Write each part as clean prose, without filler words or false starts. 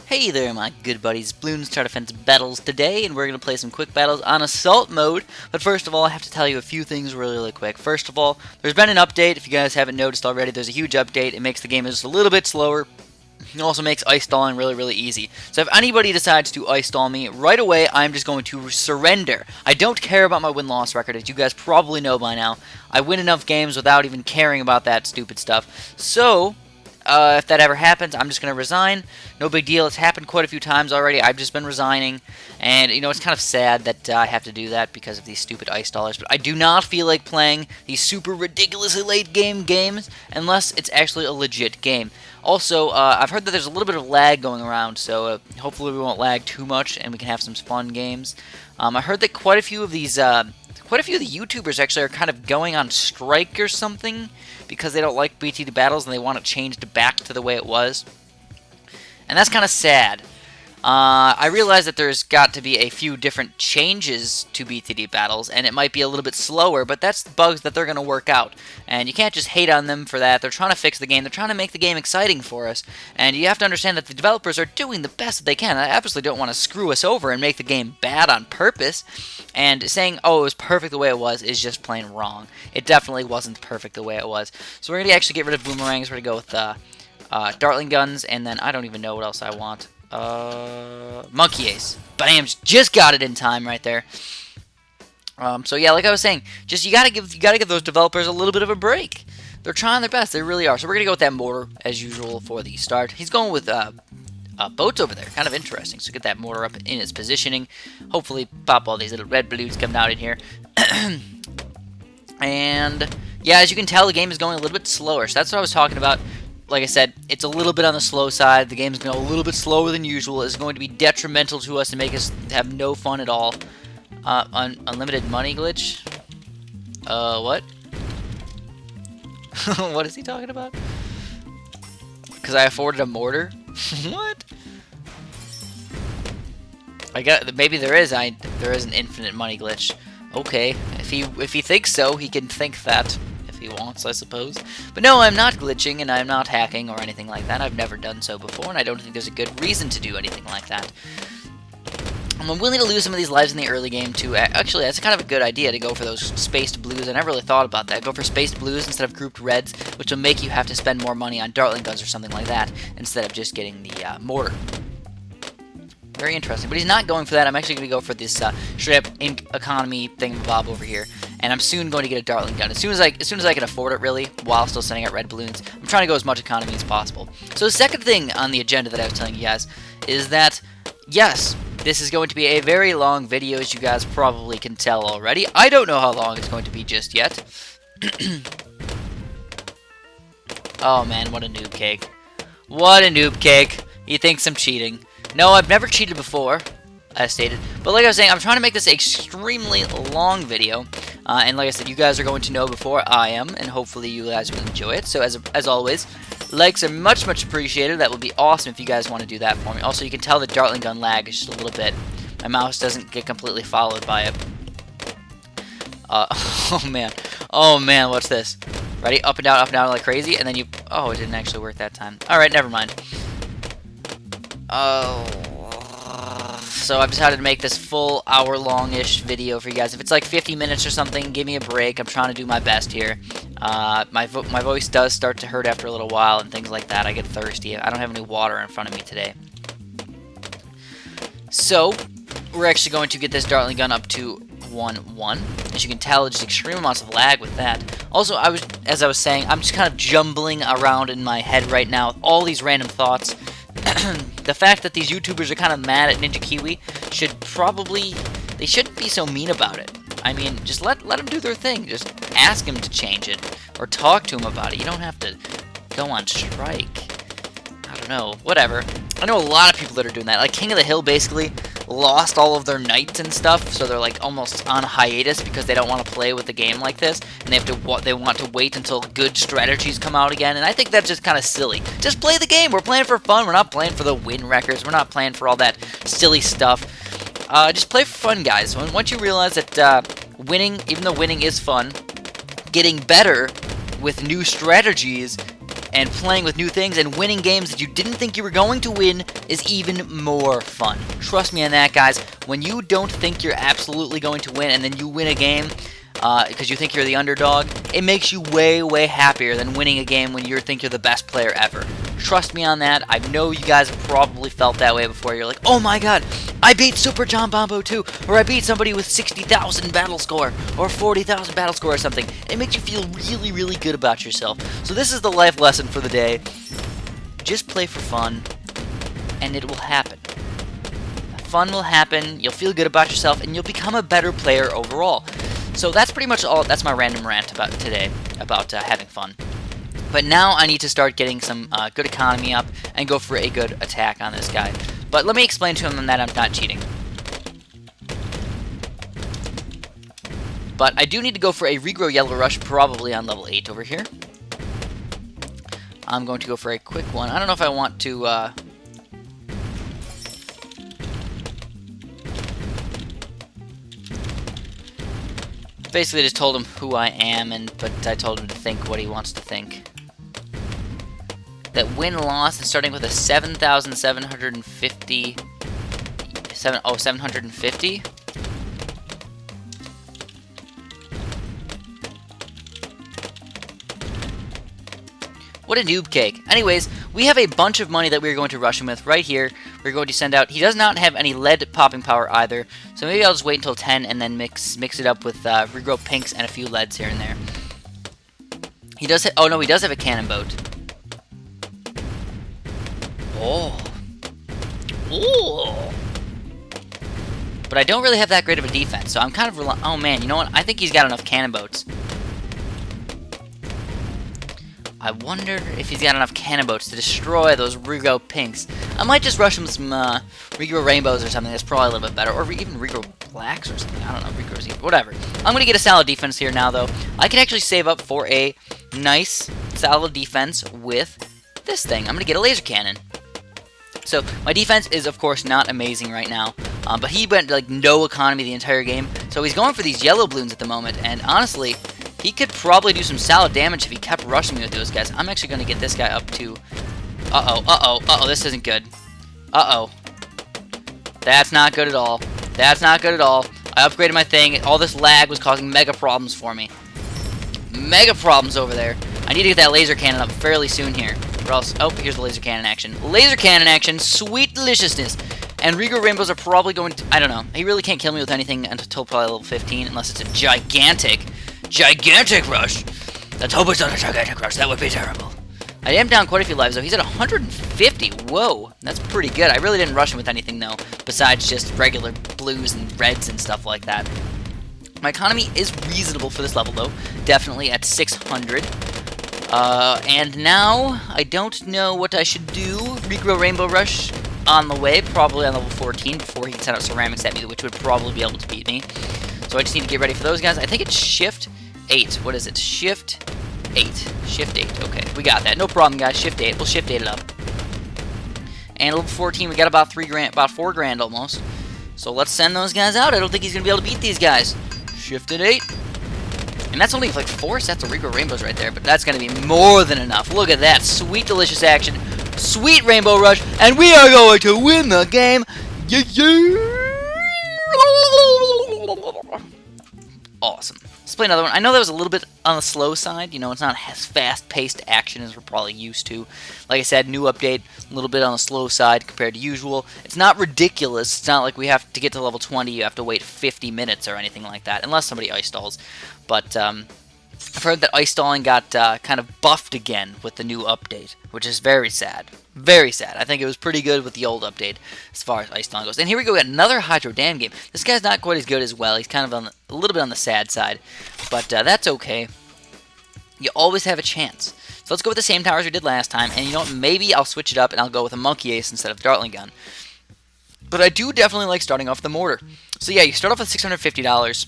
Hey there, my good buddies. Bloons Tower Defense battles today, and we're going to play some quick battles on Assault mode. But first of all, I have to tell you a few things really quick. First of all, there's been an update. If you guys haven't noticed already, there's a huge update. It makes the game just a little bit slower. It also makes ice stalling really easy. So if anybody decides to ice stall me, right away, I'm just going to surrender. I don't care about my win-loss record, as you guys probably know by now. I win enough games without even caring about that stupid stuff. So if that ever happens, I'm just going to resign. No big deal. It's happened quite a few times already. I've just been resigning. And, you know, it's kind of sad that I have to do that because of these stupid ice dollars. But I do not feel like playing these super ridiculously late game games unless it's actually a legit game. Also, I've heard that there's a little bit of lag going around, so hopefully we won't lag too much and we can have some fun games. I heard that quite a few of these... quite a few of the YouTubers actually are kind of going on strike or something because they don't like BTD battles and they want it changed back to the way it was. And that's kind of sad. I realize that there's got to be a few different changes to BTD battles, and it might be a little bit slower, but that's bugs that they're going to work out. And you can't just hate on them for that. They're trying to fix the game. They're trying to make the game exciting for us. And you have to understand that the developers are doing the best that they can. I obviously don't want to screw us over and make the game bad on purpose. And saying, oh, it was perfect the way it was is just plain wrong. It definitely wasn't perfect the way it was. So we're going to actually get rid of boomerangs. We're going to go with Dartling guns, and then I don't even know what else I want. Monkey Ace. Bam! Just got it in time right there. So yeah, like I was saying, just you gotta give those developers a little bit of a break. They're trying their best. They really are. So we're gonna go with that mortar as usual for the start. He's going with boats over there. Kind of interesting. So get that mortar up in its positioning. Hopefully pop all these little red balloons coming out in here. And yeah, as you can tell, the game is going a little bit slower. So that's what I was talking about. Like I said, it's a little bit on the slow side. The game's going a little bit slower than usual. It's going to be detrimental to us and make us have no fun at all. Unlimited money glitch? What? What is he talking about? Because I afforded a mortar? What? Maybe there is an infinite money glitch. Okay, if he thinks so, he can think that. He wants, I suppose. But no, I'm not glitching, and I'm not hacking or anything like that. I've never done so before, and I don't think there's a good reason to do anything like that. I'm willing to lose some of these lives in the early game, too. Actually, that's kind of a good idea to go for those spaced blues. I never really thought about that. Go for spaced blues instead of grouped reds, which will make you have to spend more money on Dartling guns or something like that, instead of just getting the mortar. Very interesting. But he's not going for that. I'm actually going to go for this straight up economy thingamabob over here. And I'm soon going to get a Dartling gun. As soon as I can afford it, really, while still sending out red balloons. I'm trying to go as much economy as possible. So the second thing on the agenda that I was telling you guys is that, yes, this is going to be a very long video, as you guys probably can tell already. I don't know how long it's going to be just yet. Oh man, what a noob cake. What a noob cake. He thinks I'm cheating. No, I've never cheated before, as stated. But like I was saying, I'm trying to make this an extremely long video. And like I said, you guys are going to know before I am, and hopefully you guys will enjoy it. So as always, likes are much appreciated. That would be awesome if you guys want to do that for me. Also, you can tell the Dartling gun lag is just a little bit. My mouse doesn't get completely followed by it. Oh man, what's this? Ready? Up and down like crazy, and then you... Oh, it didn't actually work that time. Alright, never mind. So I've decided to make this full hour-long-ish video for you guys. If it's like 50 minutes or something, give me a break. I'm trying to do my best here. My voice does start to hurt after a little while and things like that. I get thirsty. I don't have any water in front of me today. So we're actually going to get this Dartling gun up to 1-1. As you can tell, just extreme amounts of lag with that. Also, as I was saying, I'm just kind of jumbling around in my head right now with all these random thoughts. The fact that these YouTubers are kind of mad at Ninja Kiwi they shouldn't be so mean about it. I mean, just let them do their thing. Just ask them to change it, or talk to them about it. You don't have to go on strike. I don't know, whatever. I know a lot of people that are doing that. Like King of the Hill basically lost all of their knights and stuff, so they're like almost on hiatus because they don't want to play with the game like this, and they want to wait until good strategies come out again. And I think that's just kind of silly. Just play the game. We're playing for fun. We're not playing for the win records. We're not playing for all that silly stuff. Just play for fun, guys. Once you realize that winning, even though winning is fun, getting better with new strategies and playing with new things and winning games that you didn't think you were going to win is even more fun. Trust me on that, guys. When you don't think you're absolutely going to win and then you win a game because you think you're the underdog, it makes you way, way happier than winning a game when you think you're the best player ever. Trust me on that. I know you guys have probably felt that way before. You're like, oh my god, I beat Super John Bombo too, or I beat somebody with 60,000 battle score, or 40,000 battle score or something. It makes you feel really, really good about yourself. So this is the life lesson for the day. Just play for fun, and it will happen. Fun will happen, you'll feel good about yourself, and you'll become a better player overall. So that's pretty much all. That's my random rant about today, about having fun. But now I need to start getting some good economy up and go for a good attack on this guy. But let me explain to him that I'm not cheating. But I do need to go for a regrow Yellow Rush, probably on level 8 over here. I'm going to go for a quick one. I don't know if I want to... Basically just told him who I am, but I told him to think what he wants to think. That win-loss and starting with a 7,750... 750? What a noob cake. Anyways, we have a bunch of money that we're going to rush him with right here. We're going to send out... He does not have any lead popping power either, so maybe I'll just wait until 10 and then mix it up with regrow pinks and a few leads here and there. He does... Oh, no, he does have a cannon boat. Oh. Ooh. But I don't really have that great of a defense, so I'm kind of... Oh, man, you know what? I think he's got enough cannon boats. I wonder if he's got enough cannon boats to destroy those regrow pinks. I might just rush him some regrow rainbows or something. That's probably a little bit better. Or even regrow blacks or something. I don't know. Regrows, whatever. I'm going to get a solid defense here now, though. I can actually save up for a nice, solid defense with this thing. I'm going to get a laser cannon. So, my defense is, of course, not amazing right now. But he went, like, no economy the entire game. So, he's going for these yellow balloons at the moment. And, honestly... he could probably do some solid damage if he kept rushing me with those guys. I'm actually going to get this guy up to... Uh-oh, this isn't good. Uh-oh. That's not good at all. That's not good at all. I upgraded my thing. All this lag was causing mega problems for me. Mega problems over there. I need to get that laser cannon up fairly soon here. Or else... Oh, here's the laser cannon action. Laser cannon action! Sweet deliciousness! And regrow rainbows are probably going to... I don't know. He really can't kill me with anything until probably level 15, unless it's a gigantic rush. Let's hope it's not a gigantic rush. That would be terrible. I am down quite a few lives, though. He's at 150. Whoa. That's pretty good. I really didn't rush him with anything, though, besides just regular blues and reds and stuff like that. My economy is reasonable for this level, though. Definitely at 600. And now, I don't know what I should do. Regrow Rainbow Rush on the way, probably on level 14, before he can send out ceramics at me, which would probably be able to beat me. So I just need to get ready for those guys. I think it's Shift 8. What is it? Shift 8. Shift 8. Okay, we got that. No problem, guys. Shift 8. We'll Shift 8 it up. And level 14, we got about 3 grand, about 4 grand almost. So let's send those guys out. I don't think he's going to be able to beat these guys. Shifted 8. And that's only like 4 sets of regrow rainbows right there, but that's going to be more than enough. Look at that. Sweet, delicious action. Sweet Rainbow Rush. And we are going to win the game. Yeah, yeah. Awesome. Let's play another one. I know that was a little bit on the slow side. You know, it's not as fast-paced action as we're probably used to. Like I said, new update, a little bit on the slow side compared to usual. It's not ridiculous. It's not like we have to get to level 20, you have to wait 50 minutes or anything like that, unless somebody ice stalls. But I've heard that ice stalling got kind of buffed again with the new update, which is very sad. Very sad. I think it was pretty good with the old update as far as ice stalling goes. And here we go, another Hydro Dam game. This guy's not quite as good as well. He's kind of on a little bit on the sad side, but that's okay. You always have a chance. So let's go with the same towers we did last time, and you know what, maybe I'll switch it up and I'll go with a Monkey Ace instead of the Dartling Gun. But I do definitely like starting off the mortar. So yeah, you start off with $650,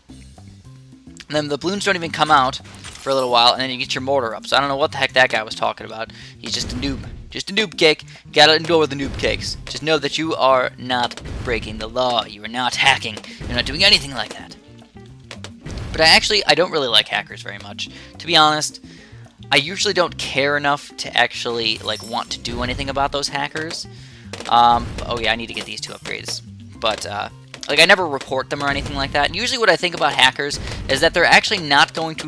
and then the balloons don't even come out for a little while, and then you get your mortar up. So I don't know what the heck that guy was talking about. He's just a noob. Just a noob cake. Gotta endure the noob cakes. Just know that you are not breaking the law. You are not hacking. You're not doing anything like that. But I don't really like hackers very much. To be honest, I usually don't care enough to actually like want to do anything about those hackers. Oh yeah, I need to get these 2 upgrades. But like I never report them or anything like that. And usually what I think about hackers is that they're actually not going to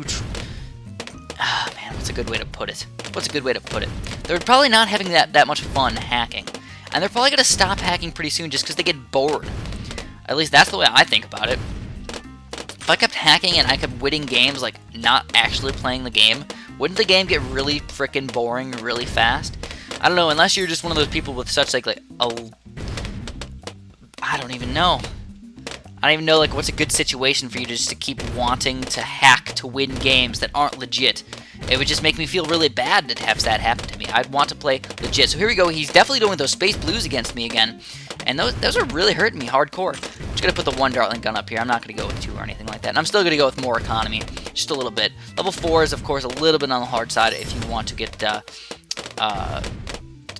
man, what's a good way to put it? What's a good way to put it? They're probably not having that much fun hacking. And they're probably going to stop hacking pretty soon just because they get bored. At least that's the way I think about it. If I kept hacking and I kept winning games, like, not actually playing the game, wouldn't the game get really freaking boring really fast? I don't know, unless you're just one of those people with such, like I don't even know. I don't even know, like, what's a good situation for you just to keep wanting to hack to win games that aren't legit. It would just make me feel really bad to have that happen to me. I'd want to play legit. So here we go. He's definitely doing those space blues against me again. And those are really hurting me hardcore. I'm just going to put the 1 Dartling gun up here. I'm not going to go with 2 or anything like that. And I'm still going to go with more economy. Just a little bit. Level 4 is, of course, a little bit on the hard side if you want to get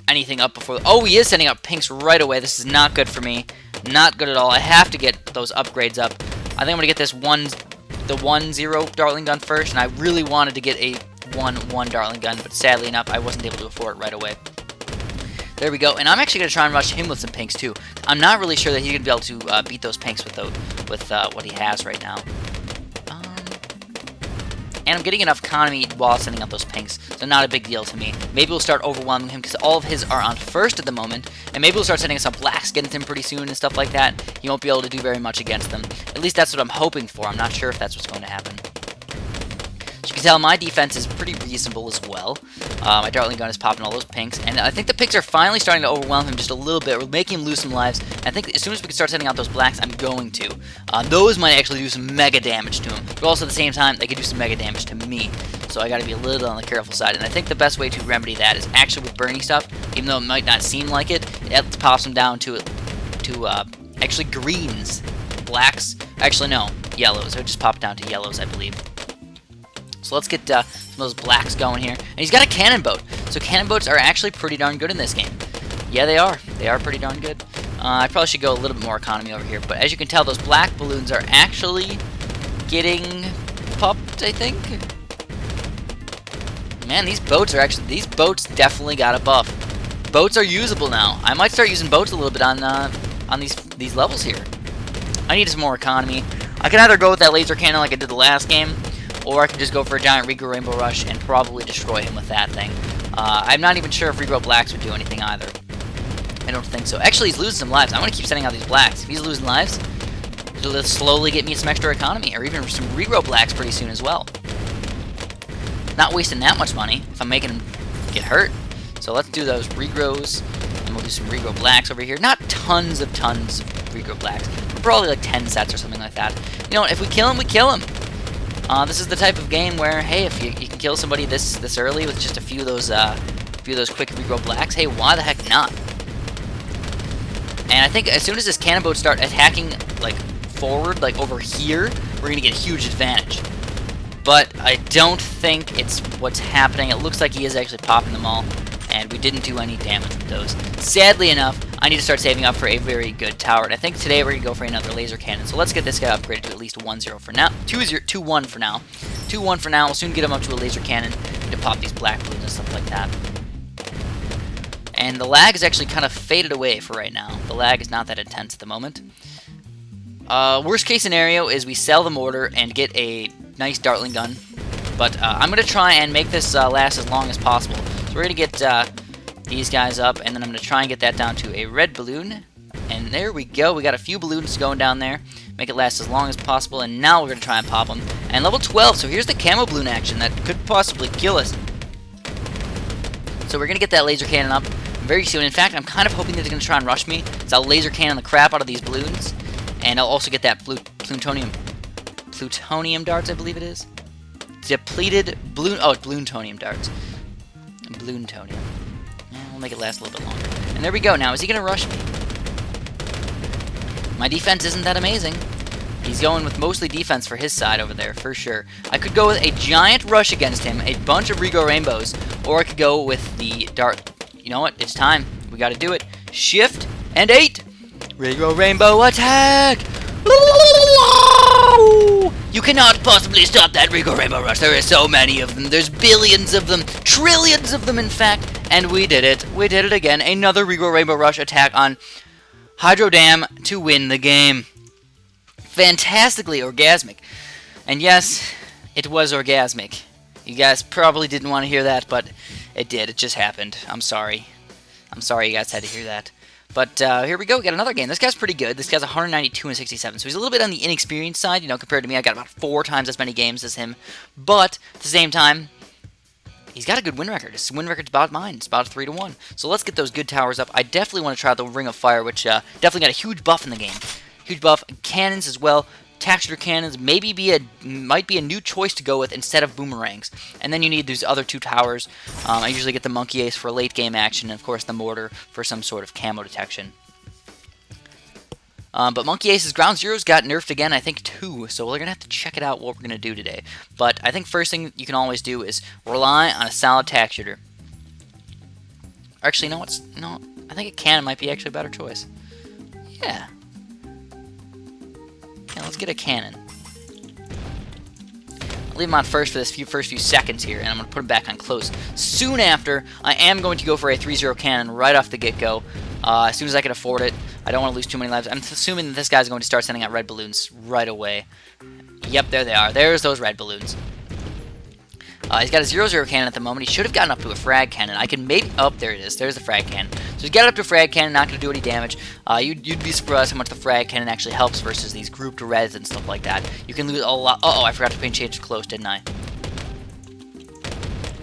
anything up before... Oh, he is sending up pinks right away. This is not good for me. Not good at all. I have to get those upgrades up. I think I'm going to get this the 1-0 Dartling gun first. And I really wanted to get a 1-1 Dartling gun. But sadly enough, I wasn't able to afford it right away. There we go, and I'm actually going to try and rush him with some pinks too. I'm not really sure that he's going to be able to beat those pinks with what he has right now. And I'm getting enough economy while sending out those pinks, so not a big deal to me. Maybe we'll start overwhelming him because all of his are on first at the moment, and maybe we'll start sending some blacks against him pretty soon and stuff like that. He won't be able to do very much against them. At least that's what I'm hoping for. I'm not sure if that's what's going to happen. As you can tell, my defense is pretty reasonable as well. My Dartling gun is popping all those pinks, and I think the pinks are finally starting to overwhelm him just a little bit. We're making him lose some lives. I think as soon as we can start sending out those blacks, I'm going to. Those might actually do some mega damage to him, but also at the same time, they could do some mega damage to me. So I got to be a little on the careful side, and I think the best way to remedy that is actually with burning stuff, even though it might not seem like it. It pops them down to actually greens, blacks. Actually, no, yellows. It would just pop down to yellows, I believe. So let's get some of those blacks going here. And he's got a cannon boat. So cannon boats are actually pretty darn good in this game. Yeah, they are. They are pretty darn good. I probably should go a little bit more economy over here. But as you can tell, those black balloons are actually getting popped, I think. Man, these boats definitely got a buff. Boats are usable now. I might start using boats a little bit on these levels here. I need some more economy. I can either go with that laser cannon like I did the last game, or I can just go for a giant Regrow Rainbow Rush and probably destroy him with that thing. I'm not even sure if Regrow Blacks would do anything either. I don't think so. Actually, he's losing some lives. I'm going to keep sending out these Blacks. If he's losing lives, it'll slowly get me some extra economy, or even some Regrow Blacks pretty soon as well. Not wasting that much money if I'm making him get hurt. So let's do those Regrows, and we'll do some Regrow Blacks over here. Not tons of Regrow Blacks. Probably like 10 sets or something like that. You know, if we kill him, we kill him. This is the type of game where, hey, if you can kill somebody this early with just a few of those quick Regrow Blacks, hey, why the heck not? And I think as soon as this cannon boats start attacking, like, forward, like, over here, we're going to get a huge advantage. But I don't think it's what's happening. It looks like he is actually popping them all, and we didn't do any damage with those. Sadly enough, I need to start saving up for a very good tower, and I think today we're going to go for another laser cannon. So let's get this guy upgraded to at least 1-0 for now. 2-1 for now. 2-1 for now. We'll soon get him up to a laser cannon to pop these black balloons and stuff like that. And the lag is actually kind of faded away for right now. The lag is not that intense at the moment. Worst case scenario is we sell the mortar and get a nice Dartling gun. But I'm going to try and make this last as long as possible. So we're going to get these guys up, and then I'm going to try and get that down to a red balloon. And there we go. We got a few balloons going down there. Make it last as long as possible, and now we're going to try and pop them. And level 12, so here's the camo balloon action that could possibly kill us. So we're going to get that laser cannon up very soon. In fact, I'm kind of hoping that they're going to try and rush me. So I'll laser cannon the crap out of these balloons. And I'll also get that plutonium darts, I believe it is. Depleted balloon. Oh, plutonium darts. Plutonium. We'll make it last a little bit longer. And there we go. Now, is he going to rush me? My defense isn't that amazing. He's going with mostly defense for his side over there, for sure. I could go with a giant rush against him, a bunch of Regrow Rainbows, or I could go with the dart. You know what? It's time. We got to do it. Shift and 8. Regrow Rainbow attack! You cannot possibly stop that Regal Rainbow Rush. There are so many of them. There's billions of them. Trillions of them, in fact. And we did it. We did it again. Another Regal Rainbow Rush attack on Hydro Dam to win the game. Fantastically orgasmic. And yes, it was orgasmic. You guys probably didn't want to hear that, but it did. It just happened. I'm sorry. I'm sorry you guys had to hear that. But here we go. We got another game. This guy's pretty good. This guy's 192 and 67. So he's a little bit on the inexperienced side, you know, compared to me. I got about 4 times as many games as him. But at the same time, he's got a good win record. His win record's about mine. It's about 3-1. So let's get those good towers up. I definitely want to try the Ring of Fire, which definitely got a huge buff in the game. Huge buff. Cannons as well. Tack-shooter cannons might be a new choice to go with instead of boomerangs. And then you need these other 2 towers. I usually get the Monkey Ace for late game action, and of course the Mortar for some sort of camo detection. But Monkey Ace's Ground Zeroes got nerfed again, I think 2, so we're going to have to check it out what we're going to do today. But I think first thing you can always do is rely on a solid tack-shooter. Actually, no, I think a cannon might be actually a better choice. Yeah. Yeah, let's get a cannon. I'll leave him on first for this first few seconds here, and I'm going to put him back on close. Soon after, I am going to go for a 3-0 cannon right off the get-go, as soon as I can afford it. I don't want to lose too many lives. I'm assuming that this guy's going to start sending out red balloons right away. Yep, there they are. There's those red balloons. He's got a 0-0 cannon at the moment. He should have gotten up to a frag cannon. I can maybe... Oh, there it is. There's the frag cannon. So he's got it up to a frag cannon, not going to do any damage. You'd be surprised how much the frag cannon actually helps versus these grouped reds and stuff like that. You can lose a lot... Uh-oh, I forgot to change it to close, didn't I?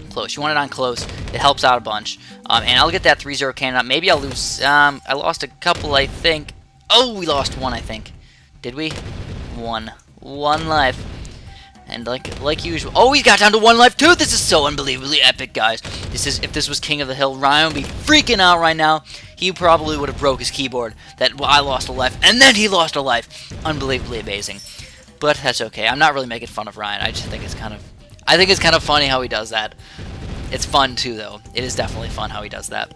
Close. You want it on close. It helps out a bunch. And I'll get that 3-0 cannon up. Maybe I'll lose... I lost a couple, I think. Oh, we lost 1, I think. Did we? 1. 1 life. And like usual, oh, he got down to 1 life too. This is so unbelievably epic, guys. If this was King of the Hill, Ryan would be freaking out right now. He probably would have broke his keyboard that I lost a life, and then he lost a life. Unbelievably amazing. But that's okay. I'm not really making fun of Ryan. I just think it's kind of funny how he does that. It's fun too, though. It is definitely fun how he does that.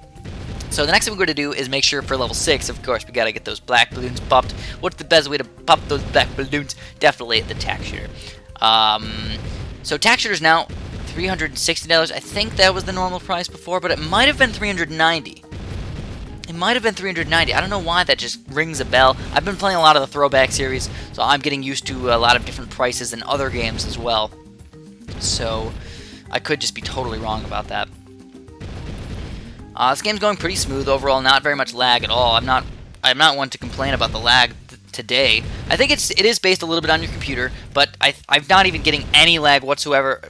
So the next thing we're going to do is make sure for level 6, of course, we got to get those black balloons popped. What's the best way to pop those black balloons? Definitely the tack shooter. So tack shooter's now $360. I think that was the normal price before, but it might have been $390. It might have been $390. I don't know why that just rings a bell. I've been playing a lot of the throwback series, so I'm getting used to a lot of different prices in other games as well. So I could just be totally wrong about that. This game's going pretty smooth overall, not very much lag at all. I'm not one to complain about the lag today. I think it is based a little bit on your computer, but I'm not even getting any lag whatsoever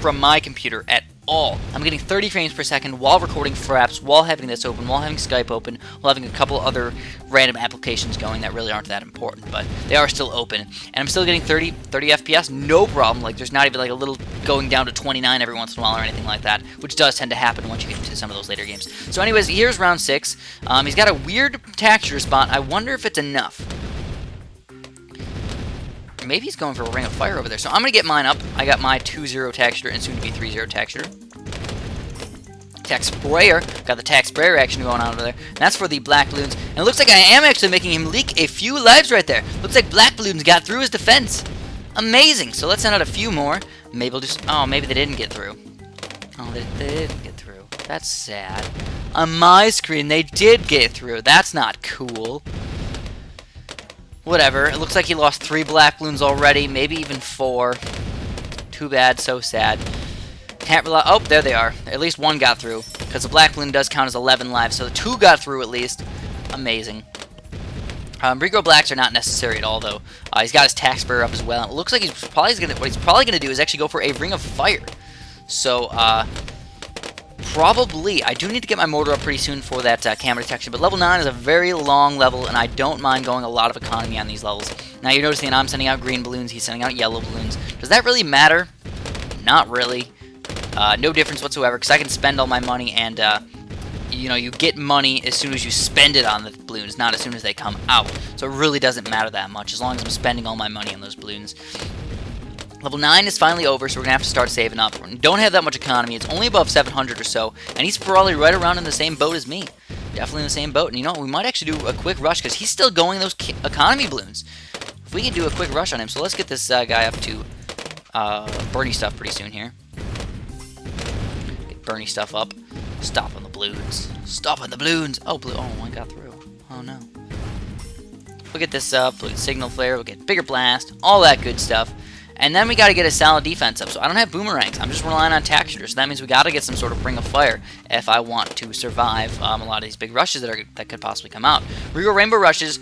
from my computer at all. I'm getting 30 frames per second while recording Fraps, while having this open, while having Skype open, while having a couple other random applications going that really aren't that important, but they are still open. And I'm still getting 30 FPS, no problem. Like, there's not even like a little going down to 29 every once in a while or anything like that, which does tend to happen once you get into some of those later games. So anyways, here's round 6. He's got a weird tack-shooter spot. I wonder if it's enough. Maybe he's going for a Ring of Fire over there. So I'm going to get mine up. I got my 2-0 tack shooter and soon to be 3-0 tack shooter. Tack sprayer. Got the tack sprayer action going on over there. And that's for the black balloons. And it looks like I am actually making him leak a few lives right there. Looks like black balloons got through his defense. Amazing. So let's send out a few more. Maybe we'll just... Oh, maybe they didn't get through. Oh, they didn't get through. That's sad. On my screen, they did get through. That's not cool. Whatever. It looks like he lost 3 black balloons already, maybe even 4. Too bad, so sad. Can't rely... Oh, there they are. At least 1 got through, because the black balloon does count as 11 lives, so the 2 got through at least. Amazing. Regrow blacks are not necessary at all, though. He's got his tack sprayer up as well. It looks like what he's probably gonna do is actually go for a Ring of Fire. So, probably. I do need to get my mortar up pretty soon for that camera detection, but level 9 is a very long level, and I don't mind going a lot of economy on these levels. Now you're noticing that I'm sending out green balloons, he's sending out yellow balloons. Does that really matter? Not really. No difference whatsoever, because I can spend all my money, and you know, you get money as soon as you spend it on the balloons, not as soon as they come out. So it really doesn't matter that much, as long as I'm spending all my money on those balloons. Level 9 is finally over, so we're going to have to start saving up. We don't have that much economy. It's only above 700 or so, and he's probably right around in the same boat as me. Definitely in the same boat. And you know, we might actually do a quick rush, because he's still going those economy balloons. if we can do a quick rush on him. So let's get this guy up to Bernie stuff pretty soon here. Get Bernie stuff up. Stop on the balloons. Stop on the balloons. Oh, blue. Oh, I got through. Oh, no. We'll get this up. We'll get signal flare. We'll get bigger blast. All that good stuff. And then we got to get a solid defense up. So I don't have boomerangs. I'm just relying on tack shooters. So that means we got to get some sort of ring of fire if I want to survive a lot of these big rushes that could possibly come out. Regal Rainbow Rushes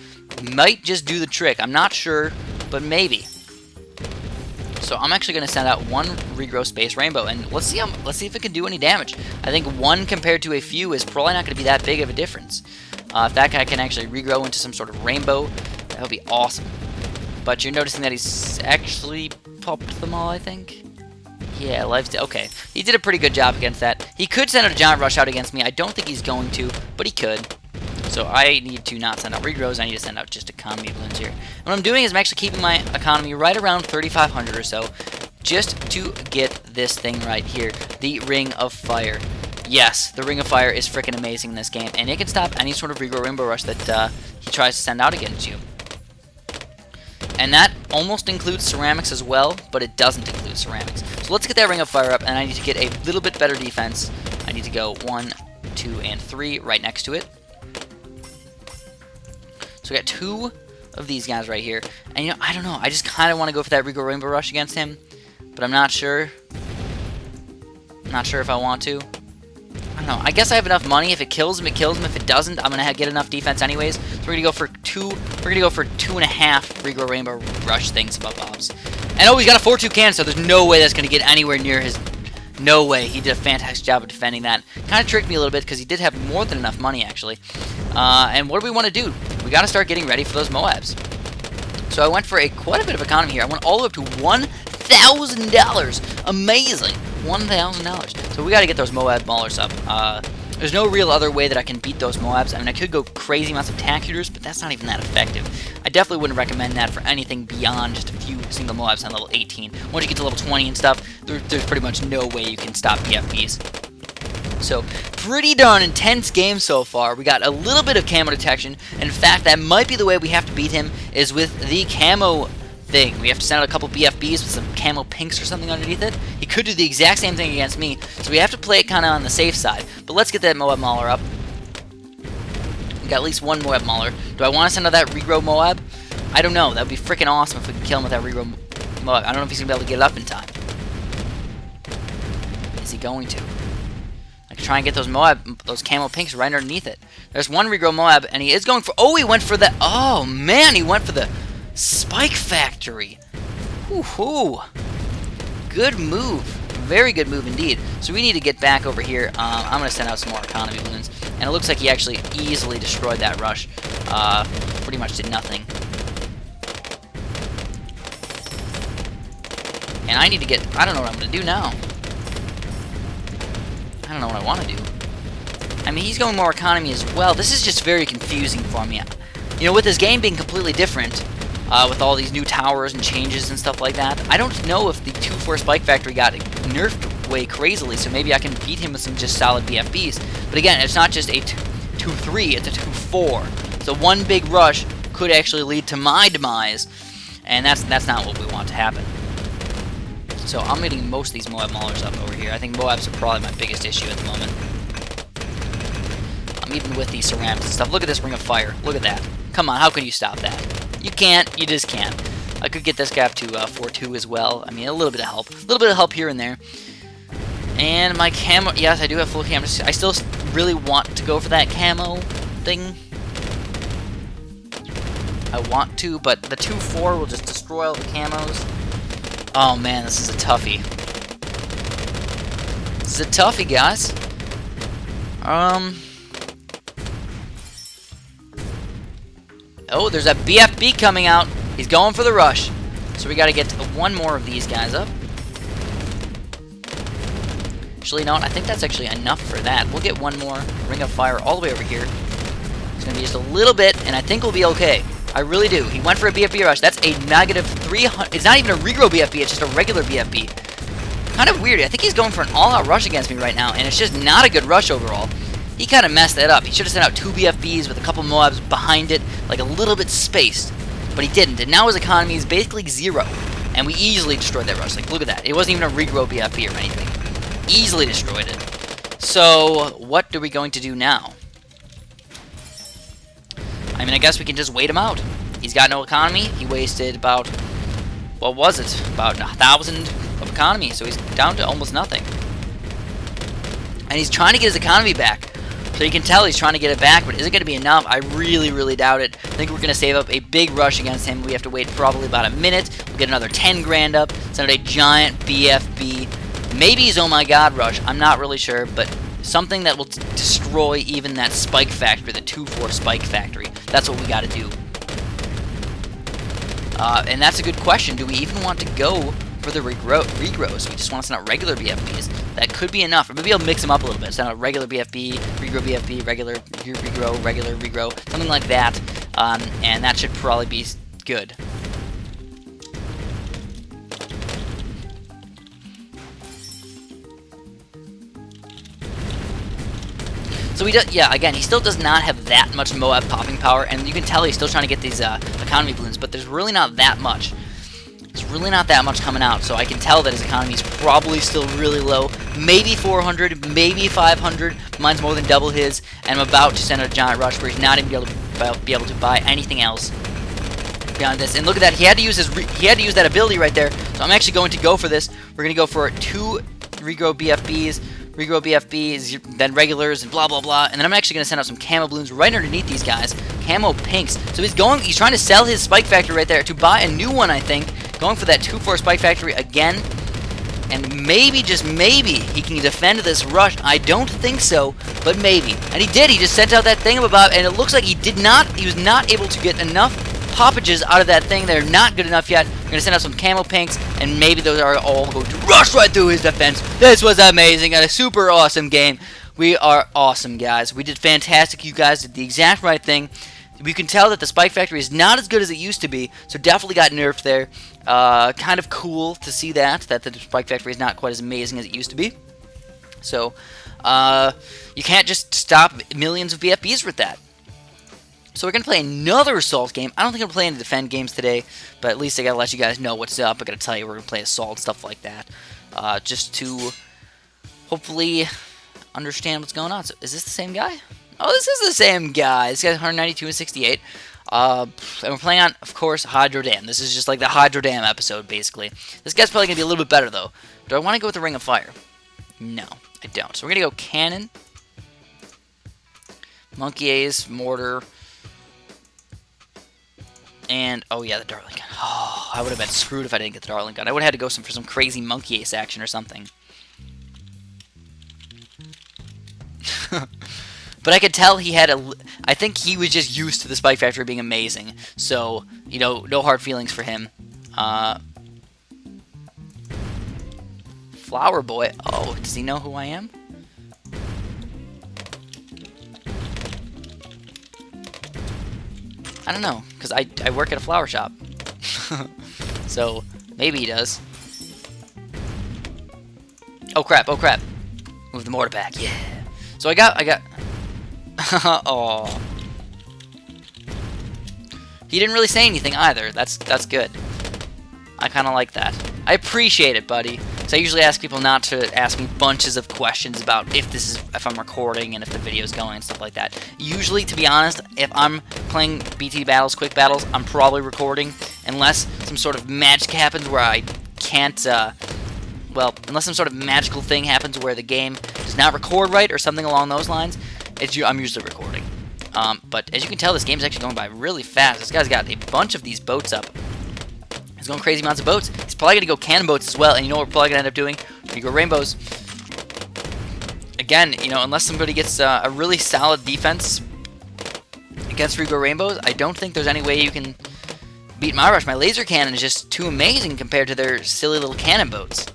might just do the trick. I'm not sure, but maybe. So I'm actually going to send out one regrow Space Rainbow, and let's see if it can do any damage. I think one compared to a few is probably not going to be that big of a difference. If that guy can actually regrow into some sort of rainbow, that would be awesome. But you're noticing that he's actually popped them all, I think. Yeah, life's okay. He did a pretty good job against that. He could send a giant rush out against me. I don't think he's going to, but he could. So I need to not send out regrows. I need to send out just economy balloons here. And what I'm doing is I'm actually keeping my economy right around 3,500 or so, just to get this thing right here, the Ring of Fire. Yes, the Ring of Fire is freaking amazing in this game, and it can stop any sort of regrow rainbow rush that he tries to send out against you. And that almost includes ceramics as well, but it doesn't include ceramics. So let's get that Ring of Fire up, and I need to get a little bit better defense. I need to go 1, 2, and 3 right next to it. So we got 2 of these guys right here. And you know, I don't know. I just kind of want to go for that Regal Rainbow Rush against him, but I'm not sure. I'm not sure if I want to. I don't know. I guess I have enough money. If it kills him, it kills him. If it doesn't, I'm gonna get enough defense anyways. So we're gonna go for 2. We're gonna go for 2.5 Regal Rainbow Rush things above Bob's. And oh, he's got a 4-2 cannon, so there's no way that's gonna get anywhere near his. No way. He did a fantastic job of defending that. Kind of tricked me a little bit because he did have more than enough money actually. And what do we want to do? We got to start getting ready for those Moabs. So I went for quite a bit of economy here. I went all the way up to $1,000. Amazing. $1,000. So we got to get those Moab Maulers up. There's no real other way that I can beat those Moabs. I mean, I could go crazy amounts of tack shooters, but that's not even that effective. I definitely wouldn't recommend that for anything beyond just a few single Moabs on level 18. Once you get to level 20 and stuff, there's pretty much no way you can stop BFBs. So, pretty darn intense game so far. We got a little bit of camo detection. In fact, that might be the way we have to beat him, is with the camo thing. We have to send out a couple BFBs with some camo pinks or something underneath it. He could do the exact same thing against me, so we have to play it kind of on the safe side. But let's get that Moab Mauler up. We got at least one Moab Mauler. Do I want to send out that regrow Moab? I don't know. That would be freaking awesome if we could kill him with that regrow Moab. I don't know if he's going to be able to get it up in time. Is he going to? I can try and get those Moab, those camo pinks right underneath it. There's one regrow Moab, and he is going for... Oh, he went for the... Oh, man, he went for the Spike Factory. Woohoo! Good move. Very good move indeed. So we need to get back over here. I'm going to send out some more economy balloons. And it looks like he actually easily destroyed that rush. Pretty much did nothing. And I need to get... I don't know what I'm going to do now. I don't know what I want to do. I mean, he's going more economy as well. This is just very confusing for me. You know, with this game being completely different, with all these new towers and changes and stuff like that, I don't know if the 2-4 Spike Factory got nerfed way crazily, so maybe I can beat him with some just solid BFBs. But again, it's not just a 2-3, it's a 2-4. So one big rush could actually lead to my demise, and that's not what we want to happen. So I'm getting most of these Moab Maulers up over here. I think Moabs are probably my biggest issue at the moment. Even with these ceramics and stuff. Look at this Ring of Fire. Look at that. Come on, how can you stop that? You can't. You just can't. I could get this guy up to 4-2 as well. I mean, a little bit of help. A little bit of help here and there. And my camo... Yes, I do have full camo. I still really want to go for that camo thing. I want to, but the 2-4 will just destroy all the camos. Oh man, this is a toughie. This is a toughie, guys. Oh, there's a BFB coming out. He's going for the rush. So we got to get one more of these guys up. Actually, no, I think that's actually enough for that. We'll get one more Ring of Fire all the way over here. It's going to be just a little bit, and I think we'll be okay. I really do. He went for a BFB rush. That's a negative 300. It's not even a regrow BFB. It's just a regular BFB. Kind of weird. I think he's going for an all-out rush against me right now, and it's just not a good rush overall. He kind of messed that up. He should have sent out 2 BFBs with a couple Moabs behind it, like a little bit spaced. but he didn't. And now his economy is basically 0. And we easily destroyed that rush. Like, look at that. It wasn't even a regrow BFP or anything. Easily destroyed it. So, what are we going to do now? I mean, I guess we can just wait him out. He's got no economy. He wasted about, what was it? About 1,000 of economy. So he's down to almost nothing. And he's trying to get his economy back. So you can tell he's trying to get it back, but is it going to be enough? I really, really doubt it. I think we're going to save up a big rush against him. We have to wait probably about a minute. We'll get another 10 grand up. Send out a giant BFB. Maybe his oh my god rush. I'm not really sure, but something that will destroy even that spike factory, the 2-4 spike factory. That's what we got to do. And that's a good question. Do we even want to go for the regrows? We just want to send out regular BFBs. That could be enough. Or maybe I'll mix them up a little bit. Send out regular BFB, regrow BFB, regular regrow, regular regrow, something like that. And that should probably be good. So he does, yeah, again, he still does not have that much Moab popping power, and you can tell he's still trying to get these economy balloons, but there's really not that much. There's really not that much coming out, so I can tell that his economy is probably still really low. Maybe 400, maybe 500. Mine's more than double his, and I'm about to send out a giant rush where he's not even be able to buy anything else beyond this. And look at that, he had to use that ability right there. So I'm actually going to go for this. We're going to go for 2 regrow BFBs. Regrow BFBs, then regulars, and blah, blah, blah. And then I'm actually going to send out some camo balloons right underneath these guys. Camo pinks. So he's trying to sell his spike factory right there to buy a new one, I think. Going for that 2-4 spike factory again. And maybe, just maybe, he can defend this rush. I don't think so, but maybe. And he did. He just sent out that thingamabob, and it looks like he was not able to get enough poppages out of that thing. They're not good enough yet. We're going to send out some camo pinks, and maybe those are all going to rush right through his defense. This was amazing and a super awesome game. We are awesome, guys. We did fantastic. You guys did the exact right thing. We can tell that the spike factory is not as good as it used to be, so definitely got nerfed there. Kind of cool to see that the spike factory is not quite as amazing as it used to be. So, you can't just stop millions of BFBs with that. So we're going to play another Assault game. I don't think I'm playing the Defend games today, but at least I got to let you guys know what's up. I got to tell you we're going to play Assault and stuff like that. Just to hopefully understand what's going on. So is this the same guy? Oh, this is the same guy. This guy's 192 and 68. And we're playing on, of course, Hydro Dam. This is just like the Hydro Dam episode, basically. This guy's probably going to be a little bit better, though. Do I want to go with the Ring of Fire? No, I don't. So we're going to go Cannon, Monkey Ace, Mortar, and, oh yeah, the Dartling Gun. Oh, I would have been screwed if I didn't get the Dartling Gun. I would have had to go for some crazy Monkey Ace action or something. But I could tell he had I think he was just used to the Spike Factory being amazing. So, you know, no hard feelings for him. Flower Boy. Oh, does he know who I am? I don't know, because I work at a flower shop. So, maybe he does. Oh crap, oh crap. Move the mortar back, yeah. So I got... Oh. He didn't really say anything either. That's good. I kind of like that. I appreciate it, buddy. So I usually ask people not to ask me bunches of questions about if I'm recording and if the video's going and stuff like that. Usually, to be honest, if I'm playing BTD battles, quick battles, I'm probably recording, unless some sort of magic happens where I can't, well, unless some sort of magical thing happens where the game does not record right or something along those lines, I'm usually recording. But as you can tell, this game's actually going by really fast. This guy's got a bunch of these boats up. He's going crazy amounts of boats. He's probably going to go cannon boats as well, and you know what we're probably going to end up doing? We go rainbows. Again, you know, unless somebody gets a really solid defense against Regrow Rainbows, I don't think there's any way you can beat my rush. My laser cannon is just too amazing compared to their silly little cannon boats.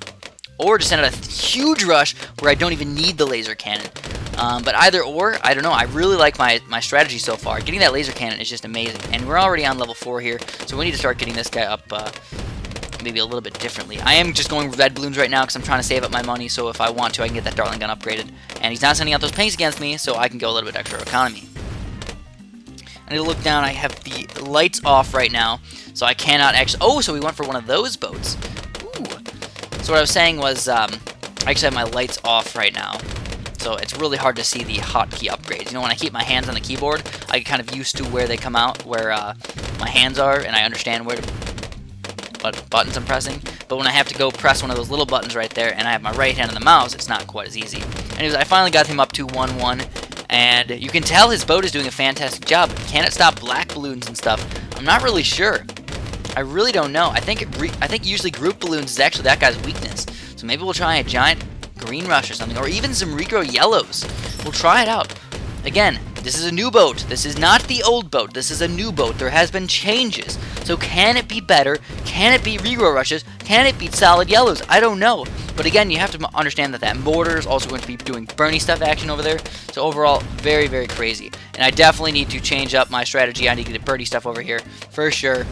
Or just send out a huge rush where I don't even need the laser cannon. But either or, I don't know. I really like my strategy so far. Getting that laser cannon is just amazing. And we're already on level 4 here, so we need to start getting this guy up maybe a little bit differently. I am just going with red balloons right now because I'm trying to save up my money, so if I want to, I can get that Dartling Gun upgraded. And he's not sending out those pinks against me, so I can go a little bit extra economy. And I need to look down. I have the lights off right now, so I cannot actually... Oh, so we went for one of those boats. Ooh. So what I was saying was, I actually have my lights off right now. So it's really hard to see the hotkey upgrades. You know, when I keep my hands on the keyboard, I get kind of used to where they come out, where my hands are, and I understand what buttons I'm pressing. But when I have to go press one of those little buttons right there, and I have my right hand on the mouse, it's not quite as easy. Anyways, I finally got him up to 1-1, and you can tell his boat is doing a fantastic job. Can it stop black balloons and stuff? I'm not really sure. I really don't know. I think usually group balloons is actually that guy's weakness. So maybe we'll try a giant green rush or something, or even some regrow yellows. We'll try it out. Again, this is a new boat. This is not the old boat. This is a new boat. There has been changes. So can it be better? Can it beat regrow rushes? Can it beat solid yellows? I don't know. But again, you have to understand that that mortar is also going to be doing Bernie stuff action over there. So overall, very, very crazy. And I definitely need to change up my strategy. I need to get Birdie stuff over here for sure.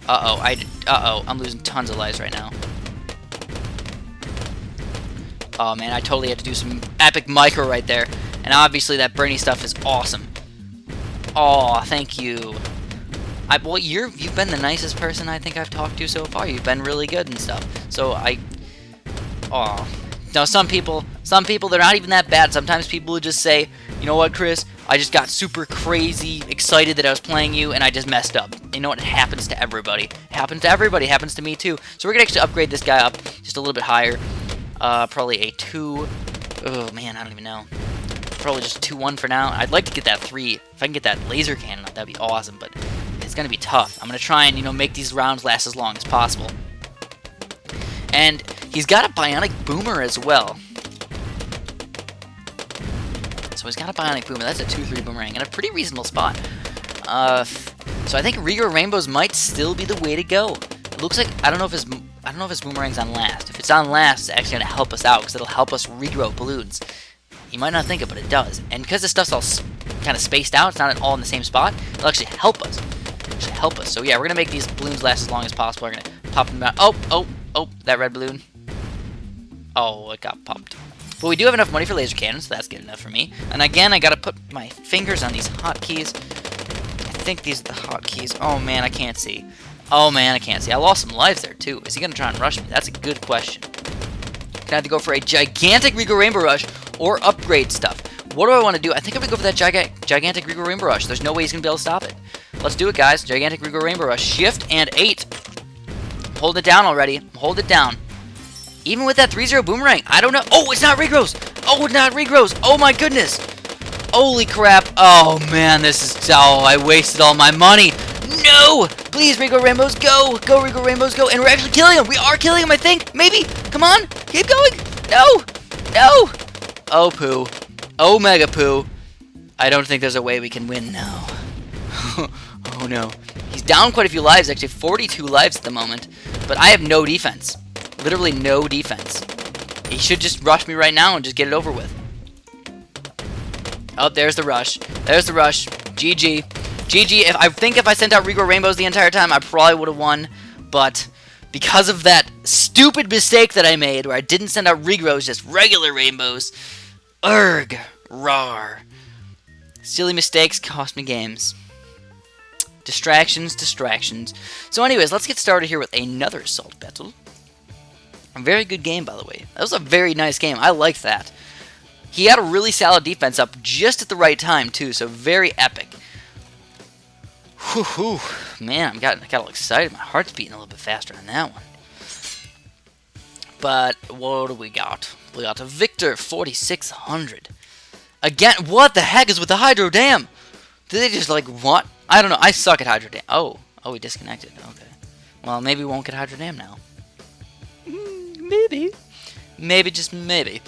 Uh-oh, I'm losing tons of lives right now. Oh man, I totally had to do some epic micro right there. And obviously that Bernie stuff is awesome. Oh, thank you. Well, you've been the nicest person I think I've talked to so far. You've been really good and stuff. So oh. Now some people, they're not even that bad. Sometimes people would just say, you know what, Chris? I just got super crazy excited that I was playing you, and I just messed up. You know what? It happens to everybody. It happens to everybody. It happens to me, too. So we're going to actually upgrade this guy up just a little bit higher. Probably a 2. Oh, man, I don't even know. Probably just 2-1 for now. I'd like to get that 3. If I can get that laser cannon up, that'd be awesome, but it's going to be tough. I'm going to try and, you know, make these rounds last as long as possible. And he's got a bionic boomer as well. So he's got a bionic boomer. That's a 2-3 boomerang in a pretty reasonable spot. So I think regrow rainbows might still be the way to go. It looks like I don't know if his boomerang's on last. If it's on last, it's actually gonna help us out because it'll help us regrow balloons. You might not think it, but it does. And because this stuff's all kind of spaced out, it's not all in the same spot. It'll actually help us. So yeah, we're gonna make these balloons last as long as possible. We're gonna pop them out. Oh, that red balloon. Oh, it got popped. But we do have enough money for laser cannons, so that's good enough for me. And again, I gotta put my fingers on these hotkeys. I think these are the hotkeys. Oh man, I can't see. Oh man, I can't see. I lost some lives there too. Is he gonna try and rush me? That's a good question. Can I have to go for a gigantic regrow rainbow rush or upgrade stuff? What do I want to do? I think I'm gonna go for that gigantic regrow rainbow rush. There's no way he's gonna be able to stop it. Let's do it, guys. Gigantic regrow rainbow rush. Shift and 8. Hold it down already. Hold it down. Even with that 3-0 boomerang, I don't know. Oh, it's not regrows. Oh, it's not regrows. Oh my goodness. Holy crap. Oh man, this is... Oh, I wasted all my money. No! Please, regrow rainbows, go! Go, regrow rainbows, go! And we're actually killing him. We are killing him, I think. Maybe. Come on. Keep going. No. No. Oh, poo. Oh, mega poo. I don't think there's a way we can win now. Oh no. He's down quite a few lives, actually 42 lives at the moment. But I have no defense. Literally no defense. He should just rush me right now and just get it over with. Oh, there's the rush. There's the rush. GG. GG. I think if I sent out regrow rainbows the entire time, I probably would have won. But because of that stupid mistake that I made, where I didn't send out regrows, just regular rainbows. Urgh. Rawr. Silly mistakes cost me games. Distractions, distractions. So anyways, let's get started here with another assault battle. A very good game, by the way. That was a very nice game. I liked that. He had a really solid defense up just at the right time, too, so very epic. Whew. Man, I got all excited. My heart's beating a little bit faster on that one. But what do we got? We got a Victor 4600. Again, what the heck is with the Hydro Dam? Did they just, like, what? I don't know. I suck at Hydro Dam. Oh, we disconnected. Okay. Well, maybe we won't get Hydro Dam now. Maybe. Maybe, just maybe.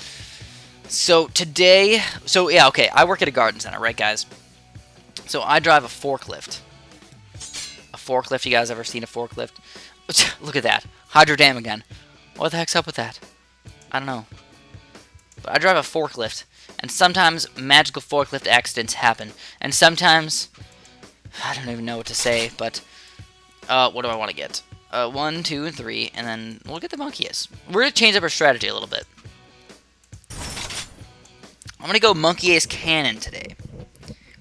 So, today... So, yeah, okay. I work at a garden center, right, guys? So, I drive a forklift. A forklift? You guys ever seen a forklift? Look at that. Hydro Dam again. What the heck's up with that? I don't know. But I drive a forklift. And sometimes magical forklift accidents happen. And sometimes... I don't even know what to say, but... what do I want to get? 1, 2, and 3, and then we'll get the monkey-ace. We're going to change up our strategy a little bit. I'm going to go monkey-ace cannon today.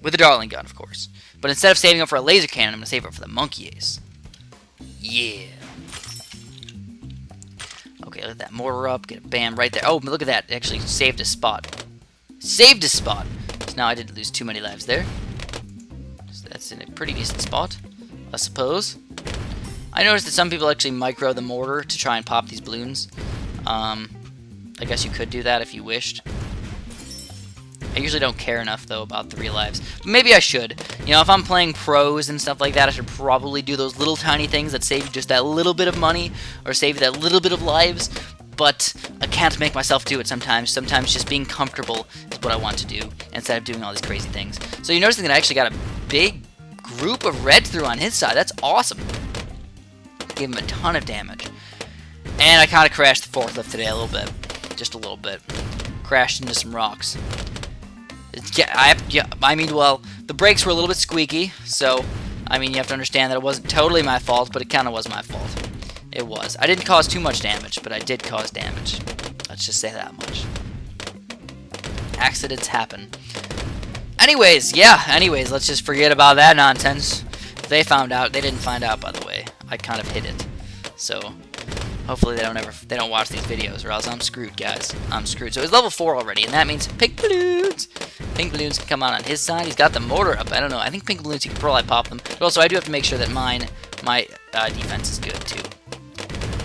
With a Dartling gun, of course. But instead of saving up for a laser cannon, I'm going to save up for the monkey ace. Yeah. Okay, let that mortar up. Get a bam right there. Oh, look at that. It actually saved a spot. Saved a spot. So now I didn't lose too many lives there. So that's in a pretty decent spot, I suppose. I noticed that some people actually micro the mortar to try and pop these balloons. I guess you could do that if you wished. I usually don't care enough, though, about the real lives. But maybe I should. You know, if I'm playing pros and stuff like that, I should probably do those little tiny things that save you just that little bit of money or save you that little bit of lives. But I can't make myself do it sometimes. Sometimes just being comfortable is what I want to do instead of doing all these crazy things. So you're noticing that I actually got a big group of reds through on his side. That's awesome. Gave him a ton of damage. And I kind of crashed the forklift today a little bit. Just a little bit. Crashed into some rocks. I mean, well, the brakes were a little bit squeaky, so, I mean, you have to understand that it wasn't totally my fault, but it kind of was my fault. It was. I didn't cause too much damage, but I did cause damage. Let's just say that much. Accidents happen. Anyways, let's just forget about that nonsense. If they found out, they didn't find out, by the way. I kind of hid it. So, hopefully they don't watch these videos, or else I'm screwed, guys. I'm screwed. So it's level 4 already, and that means pink balloons. Pink balloons can come out on his side. He's got the mortar up. I don't know. I think pink balloons, you can probably pop them. But also, I do have to make sure that my defense is good, too.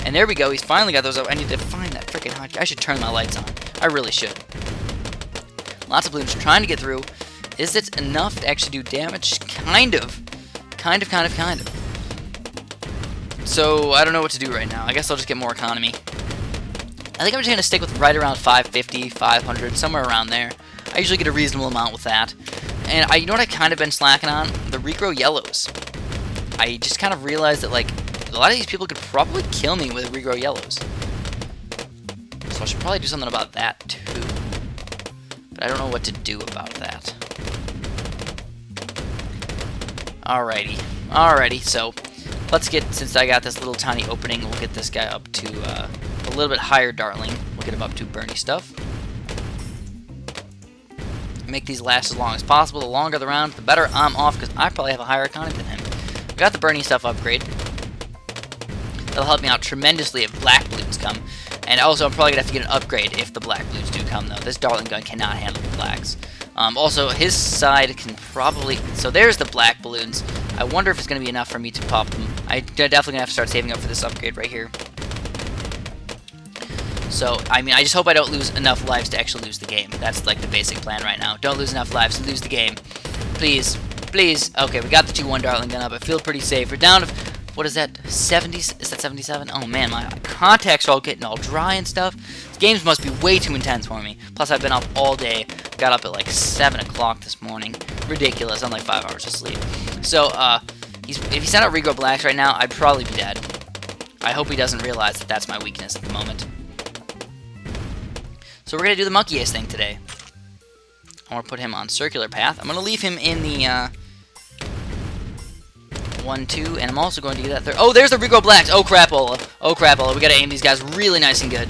And there we go. He's finally got those up. I need to find that freaking hotkey. I should turn my lights on. I really should. Lots of balloons trying to get through. Is it enough to actually do damage? Kind of. Kind of. So, I don't know what to do right now. I guess I'll just get more economy. I think I'm just going to stick with right around 550, 500, somewhere around there. I usually get a reasonable amount with that. And you know what I kind of been slacking on? The regrow yellows. I just kind of realized that, like, a lot of these people could probably kill me with regrow yellows. So I should probably do something about that, too. But I don't know what to do about that. Alrighty, so let's get, since I got this little tiny opening, we'll get this guy up to a little bit higher Dartling. We'll get him up to Bernie stuff. Make these last as long as possible. The longer the round, the better I'm off, because I probably have a higher economy than him. We got the Bernie stuff upgrade. That'll help me out tremendously if black balloons come. And also, I'm probably going to have to get an upgrade if the black balloons do come, though. This Dartling gun cannot handle the blacks. Also, his side can probably... So there's the black balloons. I wonder if it's going to be enough for me to pop them. I'm definitely going to have to start saving up for this upgrade right here. So, I mean, I just hope I don't lose enough lives to actually lose the game. That's, like, the basic plan right now. Don't lose enough lives to lose the game. Please. Please. Okay, we got the 2-1 Dartling gun up. I feel pretty safe. We're down to... What is that? 70? Is that 77? Oh, man, my contacts are all getting all dry and stuff. These games must be way too intense for me. Plus, I've been up all day. Got up at, like, 7 o'clock this morning. Ridiculous. I'm, like, 5 hours of sleep. So, if he sent out regrow blacks right now, I'd probably be dead. I hope he doesn't realize that that's my weakness at the moment. So we're going to do the monkey ace thing today. I want to put him on circular path. I'm going to leave him in the 1-2, and I'm also going to do that third. Oh, there's the regrow blacks. Oh, crapola. Oh, crapola. We got to aim these guys really nice and good.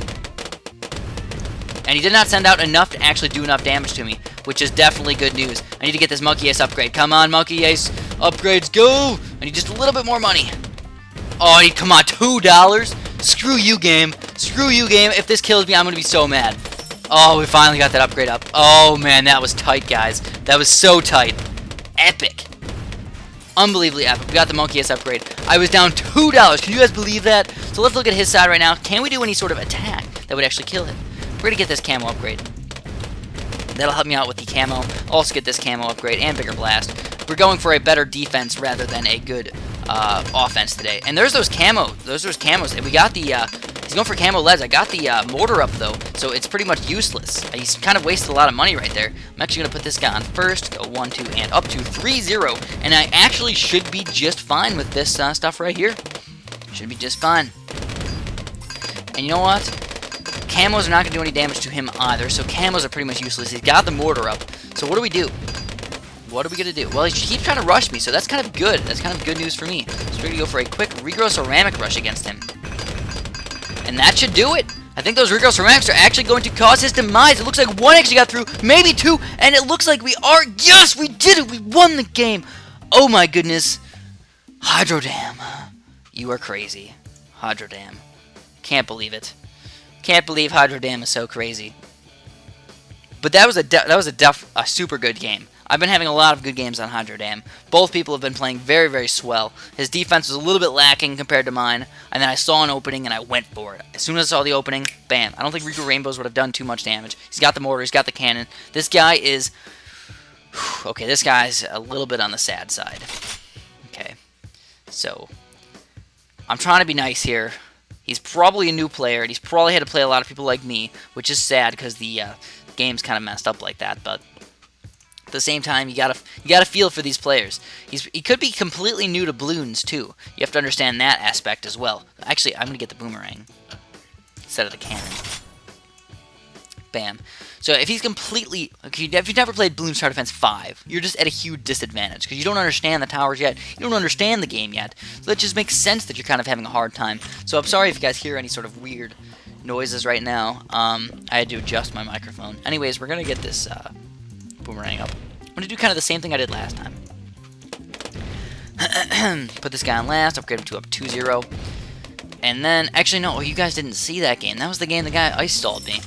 And he did not send out enough to actually do enough damage to me, which is definitely good news. I need to get this monkey ace upgrade. Come on, monkey ace. Upgrades, go! I need just a little bit more money. Oh, come on, $2? Screw you, game. Screw you, game. If this kills me, I'm going to be so mad. Oh, we finally got that upgrade up. Oh, man, that was tight, guys. That was so tight. Epic. Unbelievably epic. We got the monkey ace upgrade. I was down $2. Can you guys believe that? So let's look at his side right now. Can we do any sort of attack that would actually kill him? We're going to get this camo upgrade. That'll help me out with the camo. Also get this camo upgrade and bigger blast. We're going for a better defense rather than a good offense today. And there's those camos. We got the... He's going for camo leads. I got the mortar up, though, so it's pretty much useless. He's kind of wasted a lot of money right there. I'm actually going to put this guy on first, go 1-2, and up to 3-0. And I actually should be just fine with this stuff right here. Should be just fine. And you know what? Camos are not going to do any damage to him either, so camos are pretty much useless. He's got the mortar up. So what do we do? What are we going to do? Well, he keeps trying to rush me, so that's kind of good. That's kind of good news for me. So we're going to go for a quick regrow ceramic rush against him. And that should do it. I think those recoils from Max are actually going to cause his demise. It looks like one actually got through, maybe two, and it looks like we are. Yes, we did it. We won the game. Oh my goodness. Hydrodam. You are crazy. Hydrodam. Can't believe it. Can't believe Hydrodam is so crazy. But that was a super good game. I've been having a lot of good games on Hydrodam. Both people have been playing very, very swell. His defense was a little bit lacking compared to mine, and then I saw an opening and I went for it. As soon as I saw the opening, bam. I don't think Rico Rainbows would have done too much damage. He's got the mortar, he's got the cannon. This guy is... Okay, this guy's a little bit on the sad side. Okay, so I'm trying to be nice here. He's probably a new player, and he's probably had to play a lot of people like me, which is sad because the game's kind of messed up like that, but... At the same time, you gotta feel for these players. He could be completely new to balloons too. You have to understand that aspect as well. Actually, I'm gonna get the boomerang instead of the cannon. Bam. So if he's completely, if you've never played Balloons Tower Defense 5, you're just at a huge disadvantage because you don't understand the towers yet. You don't understand the game yet. So that just makes sense that you're kind of having a hard time. So I'm sorry if you guys hear any sort of weird noises right now. I had to adjust my microphone. Anyways, we're gonna get this. Boomerang up. I'm going to do kind of the same thing I did last time. Put this guy on last, upgrade him to up 2-0. And then, actually no, you guys didn't see that game. That was the game the guy ice stalled me.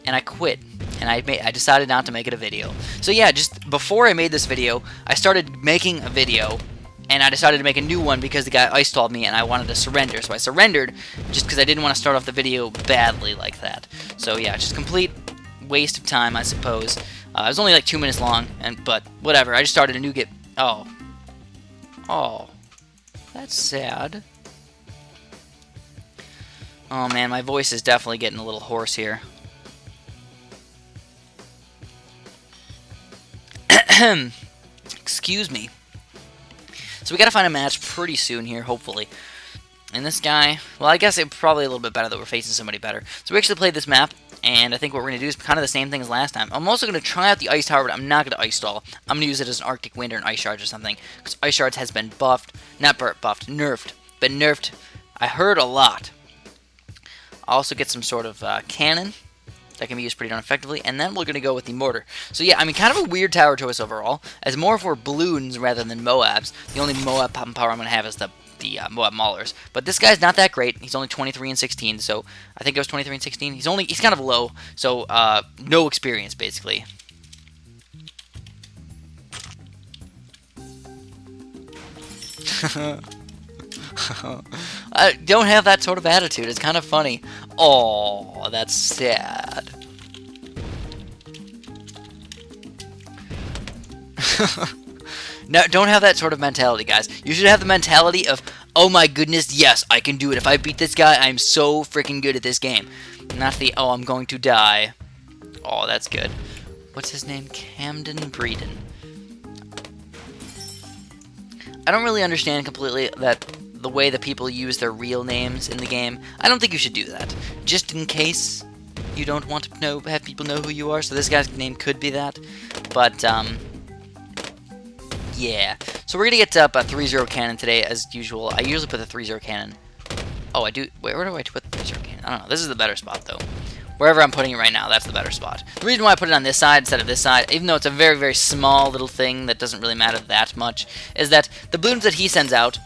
And I quit. And I decided not to make it a video. So yeah, just before I made this video, I started making a video. And I decided to make a new one because the guy ice stalled me and I wanted to surrender. So I surrendered just because I didn't want to start off the video badly like that. So yeah, just complete waste of time, I suppose. It was only like 2 minutes long, but whatever. I just started a new game. Oh, that's sad. Oh man, my voice is definitely getting a little hoarse here. Excuse me. So we gotta find a match pretty soon here, hopefully. And this guy, well, I guess it's probably a little bit better that we're facing somebody better. So we actually played this map, and I think what we're going to do is kind of the same thing as last time. I'm also going to try out the Ice Tower, but I'm not going to Ice Stall. I'm going to use it as an Arctic Wind or an Ice Charge or something, because Ice Charge has been buffed, not buffed, nerfed. Been nerfed, I heard a lot. I'll also get some sort of cannon that can be used pretty darn effectively, and then we're going to go with the mortar. So yeah, I mean, kind of a weird tower choice overall, as more for balloons rather than Moabs. The only Moab popping power I'm going to have is the Moab Maulers. But this guy's not that great. He's only 23 and 16, so I think it was 23 and 16. He's kind of low, so no experience, basically. I don't have that sort of attitude. It's kind of funny. Oh, that's sad. No, don't have that sort of mentality, guys. You should have the mentality of, oh my goodness, yes, I can do it. If I beat this guy, I'm so freaking good at this game. Not the, oh, I'm going to die. Oh, that's good. What's his name? Camden Breeden. I don't really understand completely that the way that people use their real names in the game. I don't think you should do that. Just in case you don't want to have people know who you are. So this guy's name could be that. But, yeah. So we're going to get up a 3-0 cannon today, as usual. I usually put the 3-0 cannon. Oh, I do. Wait, where do I put the 3-0 cannon? I don't know. This is the better spot, though. Wherever I'm putting it right now, that's the better spot. The reason why I put it on this side instead of this side, even though it's a very, very small little thing that doesn't really matter that much, is that the balloons that he sends out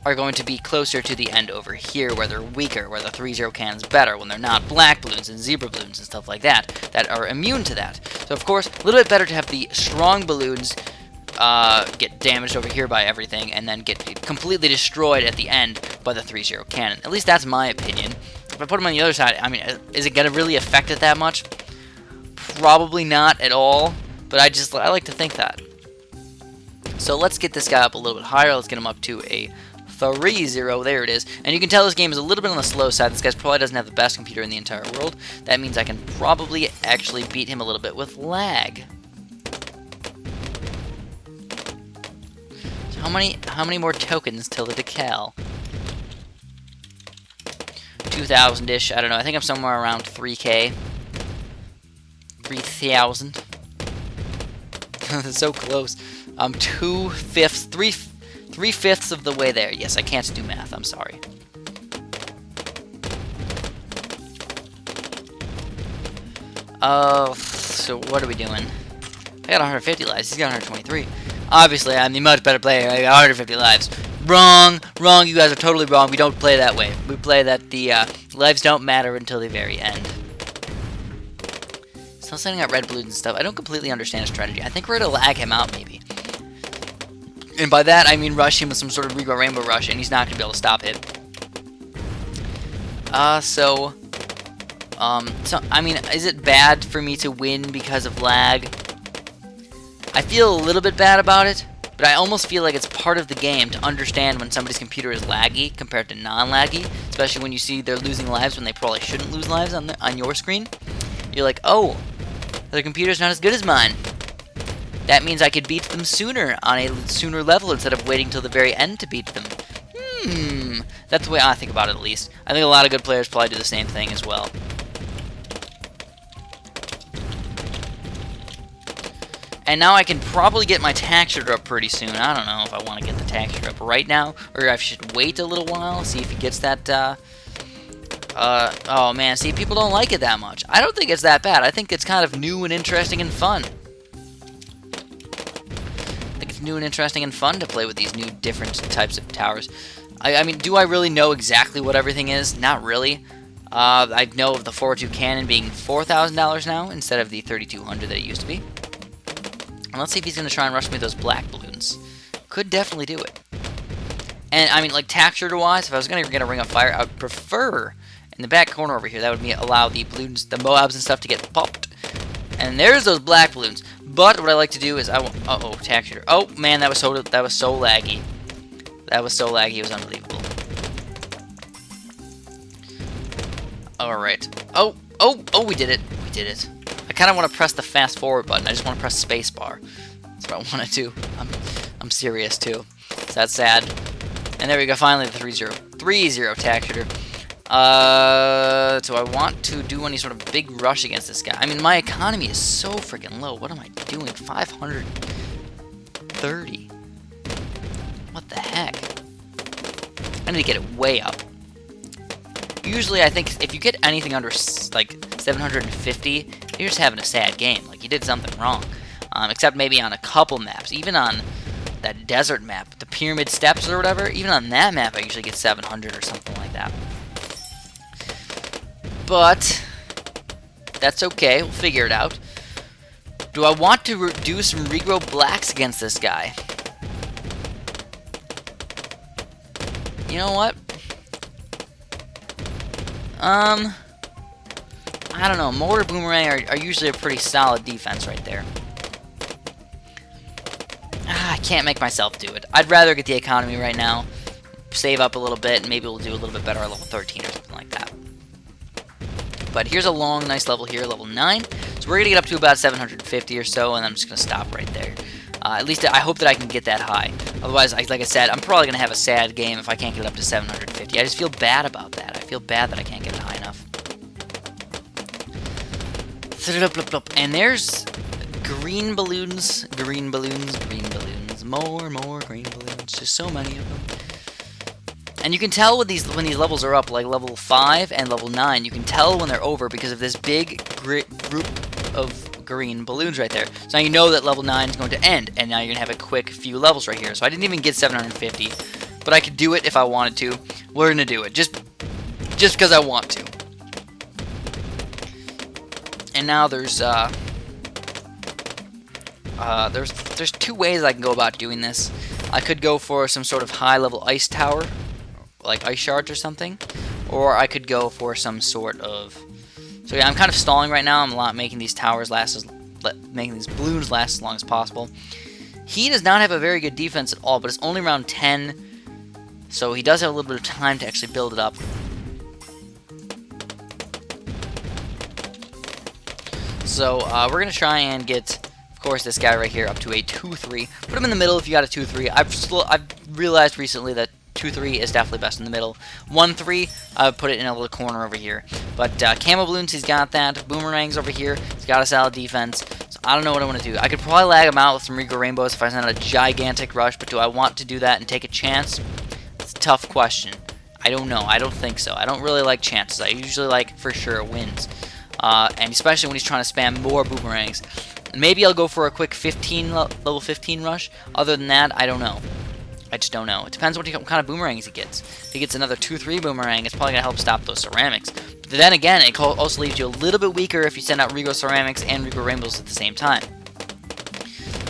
are going to be closer to the end over here, where they're weaker, where the 3-0 cannon's better, when they're not black balloons and zebra balloons and stuff like that, that are immune to that. So, of course, a little bit better to have the strong balloons get damaged over here by everything, and then get completely destroyed at the end by the 3-0 cannon. At least that's my opinion. If I put them on the other side, I mean, is it going to really affect it that much? Probably not at all, but I like to think that. So let's get this guy up a little bit higher. Let's get him up to a 3-0. There it is. And you can tell this game is a little bit on the slow side. This guy probably doesn't have the best computer in the entire world. That means I can probably actually beat him a little bit with lag. So how many more tokens till the decal? 2,000-ish. I don't know. I think I'm somewhere around 3K. 3,000. That's so close. I'm 3/5 of the way there. Yes, I can't do math. I'm sorry. So what are we doing? I got 150 lives. He's got 123. Obviously, I'm the much better player. I got 150 lives. Wrong. Wrong. You guys are totally wrong. We don't play that way. We play that the lives don't matter until the very end. Still sending out red balloons and stuff. I don't completely understand his strategy. I think we're going to lag him out, maybe. And by that, I mean rush him with some sort of Regal Rainbow Rush, and he's not going to be able to stop it. So, I mean, is it bad for me to win because of lag? I feel a little bit bad about it, but I almost feel like it's part of the game to understand when somebody's computer is laggy compared to non-laggy, especially when you see they're losing lives when they probably shouldn't lose lives on your screen. You're like, oh, their computer's not as good as mine. That means I could beat them sooner on a sooner level instead of waiting till the very end to beat them. That's the way I think about it, at least. I think a lot of good players probably do the same thing as well. And now I can probably get my texture up pretty soon. I don't know if I want to get the texture up right now, or I should wait a little while, see if he gets that, oh man, see, people don't like it that much. I don't think it's that bad. I think it's kind of new and interesting and fun. I think it's new and interesting and fun to play with these new different types of towers. I mean, do I really know exactly what everything is? Not really. I know of the 4.2 cannon being $4,000 now instead of the 3,200 that it used to be. And let's see if he's going to try and rush me those black balloons. Could definitely do it. And, I mean, like, texture-wise, if I was going to get a Ring of Fire, I would prefer in the back corner over here. That would allow the balloons, the Moabs and stuff to get popped. And there's those black balloons. But what I like to do is uh-oh, texture. Oh, man, that was so laggy. That was so laggy, it was unbelievable. Alright. Oh, we did it. We did it. I kind of want to press the fast forward button. I just want to press space bar. That's what I want to do. I'm serious, too. So that's sad. And there we go, finally the 3-0. 3-0 texture. So I want to do any sort of big rush against this guy. I mean, my economy is so freaking low. What am I doing? 530. What the heck? I need to get it way up. Usually, I think if you get anything under, like, 750, you're just having a sad game. Like, you did something wrong. Except maybe on a couple maps. Even on that desert map, the Pyramid Steps or whatever, even on that map, I usually get 700 or something like that. But that's okay. We'll figure it out. Do I want to do some regrow blacks against this guy? You know what? I don't know. Mortar Boomerang are usually a pretty solid defense right there. I can't make myself do it. I'd rather get the economy right now, save up a little bit, and maybe we'll do a little bit better at level 13 or something like that. But here's a long, nice level here, level 9. So we're going to get up to about 750 or so, and I'm just going to stop right there. At least I hope that I can get that high. Otherwise, like I said, I'm probably going to have a sad game if I can't get it up to 750. I just feel bad about that. I feel bad that I can't get it high enough. And there's green balloons, green balloons, green balloons. More green balloons. Just so many of them. And you can tell when these levels are up, like level 5 and level 9, you can tell when they're over because of this big group of green balloons right there. So now you know that level 9 is going to end, and now you're going to have a quick few levels right here. So I didn't even get 750, but I could do it if I wanted to. We're going to do it, just because I want to. And now there's two ways I can go about doing this. I could go for some sort of high-level ice tower, like ice shards or something, or I could go for some sort of... So yeah, I'm kind of stalling right now. I'm making these towers making these balloons last as long as possible. He does not have a very good defense at all, but it's only around 10, so he does have a little bit of time to actually build it up. So we're going to try and get, of course, this guy right here up to a 2-3. Put him in the middle if you got a 2-3. I've realized recently that 2-3 is definitely best in the middle. 1-3, I would put it in a little corner over here. But Camo Balloons, he's got that. Boomerangs over here, he's got a solid defense. So I don't know what I want to do. I could probably lag him out with some Regal Rainbows if I send out a gigantic rush, but do I want to do that and take a chance? It's a tough question. I don't know. I don't think so. I don't really like chances. I usually like for sure wins. and especially when he's trying to spam more boomerangs. Maybe I'll go for a quick level 15 rush. Other than that, I don't know. I just don't know. It depends what kind of boomerangs he gets. If he gets another 2-3 boomerang, it's probably going to help stop those ceramics. But then again, it also leaves you a little bit weaker if you send out Regal ceramics and Regal rainbows at the same time.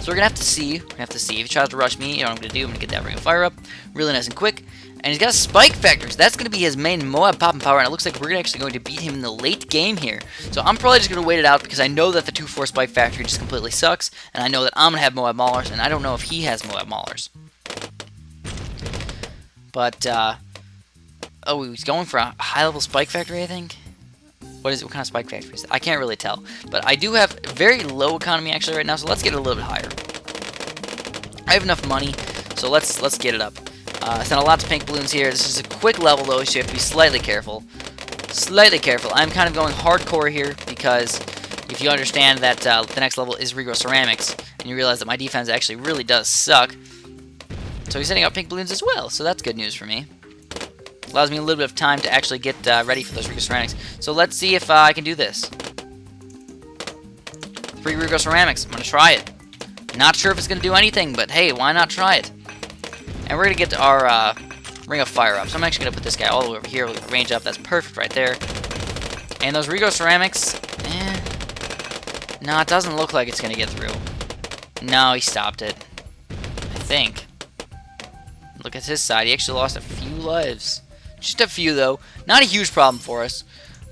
So we're going to have to see. We're going to have to see. If he tries to rush me, you know what I'm going to do? I'm going to get that Ring of Fire up really nice and quick. And he's got a Spike Factor, so that's going to be his main Moab popping power, and it looks like we're actually going to beat him in the late game here. So I'm probably just going to wait it out, because I know that the 2-4 Spike Factory just completely sucks, and I know that I'm going to have Moab Maulers, and I don't know if he has Moab Maulers. But, oh, he's going for a high-level Spike Factory, I think? What is it? What kind of Spike Factory is it? I can't really tell. But I do have very low economy, actually, right now, so let's get it a little bit higher. I have enough money, so let's get it up. I sent lots of pink balloons here. This is a quick level, though, so you have to be slightly careful. Slightly careful. I'm kind of going hardcore here, because if you understand that the next level is Regal Ceramics, and you realize that my defense actually really does suck. So he's sending out pink balloons as well, so that's good news for me. Allows me a little bit of time to actually get ready for those Regal Ceramics. So let's see if I can do this. 3 Regal Ceramics. I'm going to try it. Not sure if it's going to do anything, but hey, why not try it? And we're going to get our Ring of Fire up. So I'm actually going to put this guy all the way over here. We'll range up. That's perfect right there. And those Regal Ceramics, no, it doesn't look like it's going to get through. No, he stopped it. I think. Look at his side. He actually lost a few lives. Just a few, though. Not a huge problem for us.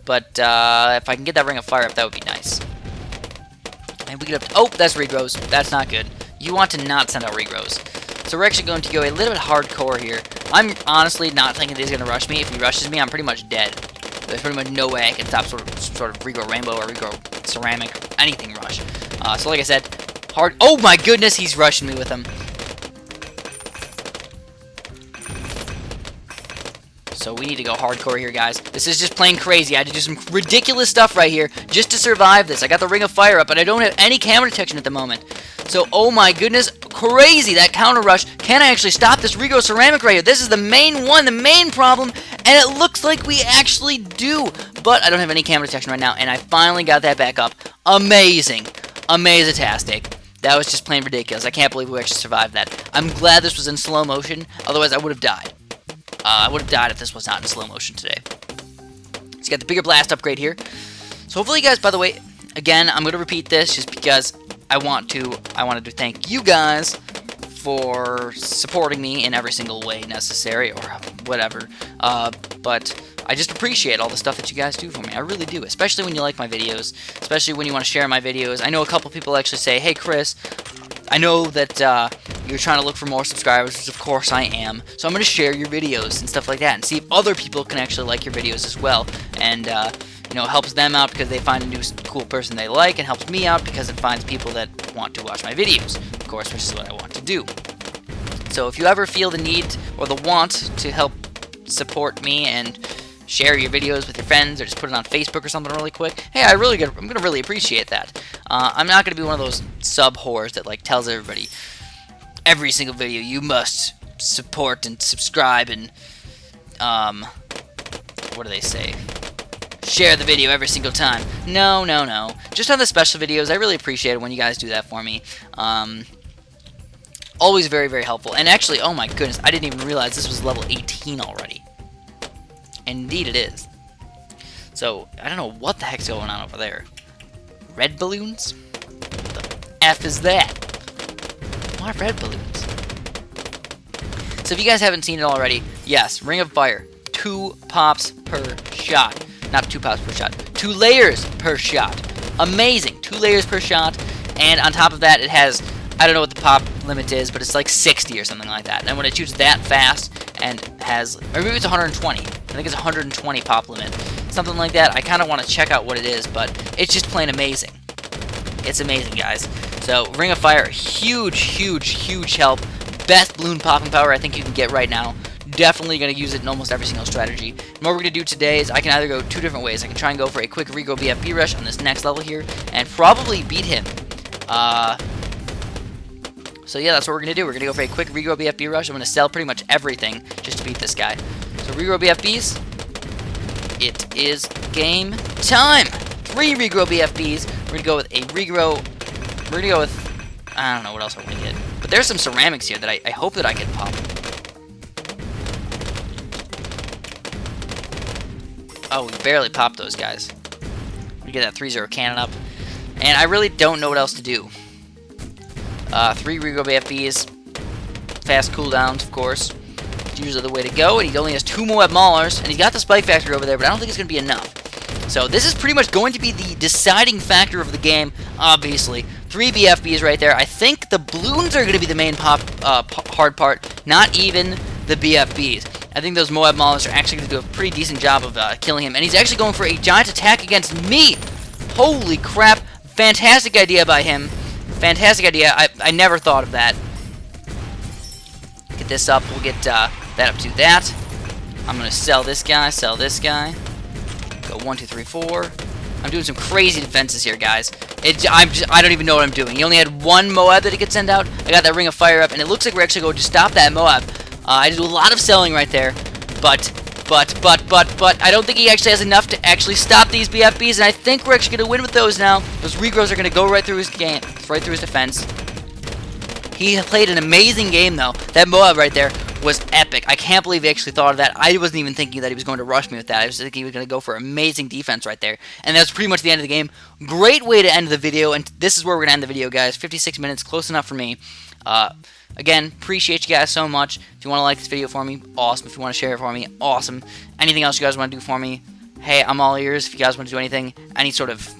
But if I can get that Ring of Fire up, that would be nice. And we get up to... Oh, that's Regrows. That's not good. You want to not send out Regrows. So we're actually going to go a little bit hardcore here. I'm honestly not thinking that he's going to rush me. If he rushes me, I'm pretty much dead. There's pretty much no way I can stop sort of Regal Rainbow or Regal Ceramic, anything rush. So like I said, hard... Oh my goodness, he's rushing me with him. So we need to go hardcore here, guys. This is just plain crazy. I had to do some ridiculous stuff right here just to survive this. I got the Ring of Fire up, but I don't have any camera detection at the moment. So, oh my goodness, crazy, that counter rush. Can I actually stop this Regal Ceramic right here? This is the main one, the main problem, and it looks like we actually do. But I don't have any camera detection right now, and I finally got that back up. Amazing. Amazing-tastic. That was just plain ridiculous. I can't believe we actually survived that. I'm glad this was in slow motion, otherwise I would have died. I would have died if this was not in slow motion today. So you got the bigger blast upgrade here. So hopefully you guys, by the way, again, I'm going to repeat this just because I wanted to thank you guys for supporting me in every single way necessary or whatever. But I just appreciate all the stuff that you guys do for me. I really do, especially when you like my videos, especially when you want to share my videos. I know a couple people actually say, hey, Chris, I know that you're trying to look for more subscribers, which of course I am. So I'm going to share your videos and stuff like that and see if other people can actually like your videos as well. And, you know, it helps them out because they find a new cool person they like, and helps me out because it finds people that want to watch my videos, of course, which is what I want to do. So if you ever feel the need or the want to help support me and share your videos with your friends, or just put it on Facebook or something really quick, hey, I'm going to really appreciate that. I'm not going to be one of those sub whores that like tells everybody every single video you must support and subscribe and what do they say? Share the video every single time. No, no, no. Just on the special videos, I really appreciate it when you guys do that for me. Always very, very helpful. And actually, oh my goodness, I didn't even realize this was level 18 already. Indeed it is. So, I don't know what the heck's going on over there. Red balloons? What the F is that? Why red balloons? So if you guys haven't seen it already, yes, Ring of Fire. 2 pops per shot. Not 2 pops per shot. 2 layers per shot. Amazing. 2 layers per shot. And on top of that, it has, I don't know what the pop limit is, but it's like 60 or something like that. And when it shoots that fast and has, or maybe it's 120. I think it's 120 pop limit. Something like that. I kind of want to check out what it is, but it's just plain amazing. It's amazing, guys. So, Ring of Fire, huge, huge, huge help. Best balloon popping power I think you can get right now. Definitely going to use it in almost every single strategy. And what we're going to do today is I can either go 2 different ways. I can try and go for a quick Regal BFB rush on this next level here, and probably beat him. So yeah, that's what we're going to do. We're going to go for a quick Regal BFB rush. I'm going to sell pretty much everything just to beat this guy. So Regal BFBs, it is game time. 3 regrow BFBs. We're going to go with a regrow. We're going to go with, I don't know what else I'm going to get. But there's some ceramics here that I hope that I can pop. Oh, we barely popped those guys. We get that 3-0 cannon up. And I really don't know what else to do. 3 regrow BFBs. Fast cooldowns, of course. It's usually the way to go. And he only has 2 Moab Maulers. And he's got the Spike Factory over there, but I don't think it's going to be enough. So this is pretty much going to be the deciding factor of the game, obviously. 3 BFBs right there. I think the balloons are going to be the main hard part, not even the BFBs. I think those Moab Maulers are actually going to do a pretty decent job of killing him. And he's actually going for a giant attack against me. Holy crap. Fantastic idea by him. Fantastic idea. I never thought of that. Get this up. We'll get that up to that. I'm going to sell this guy. Sell this guy. Go 1, 2, 3, 4. I'm doing some crazy defenses here, guys. I don't even know what I'm doing. He only had 1 Moab that he could send out. I got that Ring of Fire up, and it looks like we're actually going to stop that Moab. I did a lot of selling right there, but I don't think he actually has enough to actually stop these BFBs, and I think we're actually going to win with those now. Those regrows are going to go right through his game, right through his defense. He played an amazing game, though. That Moab right there was epic. I can't believe he actually thought of that. I wasn't even thinking that he was going to rush me with that. I was thinking he was going to go for amazing defense right there. And that's pretty much the end of the game. Great way to end the video, and this is where we're going to end the video, guys. 56 minutes, close enough for me. Again, appreciate you guys so much. If you want to like this video for me, awesome. If you want to share it for me, awesome. Anything else you guys want to do for me, hey, I'm all ears. If you guys want to do anything, any sort of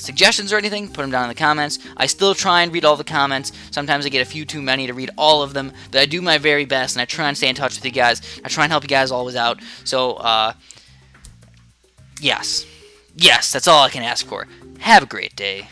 suggestions or anything, put them down in the comments. I still try and read all the comments. Sometimes I get a few too many to read all of them, but I do my very best, and I try and stay in touch with you guys. I try and help you guys always out. So, yes. Yes, that's all I can ask for. Have a great day.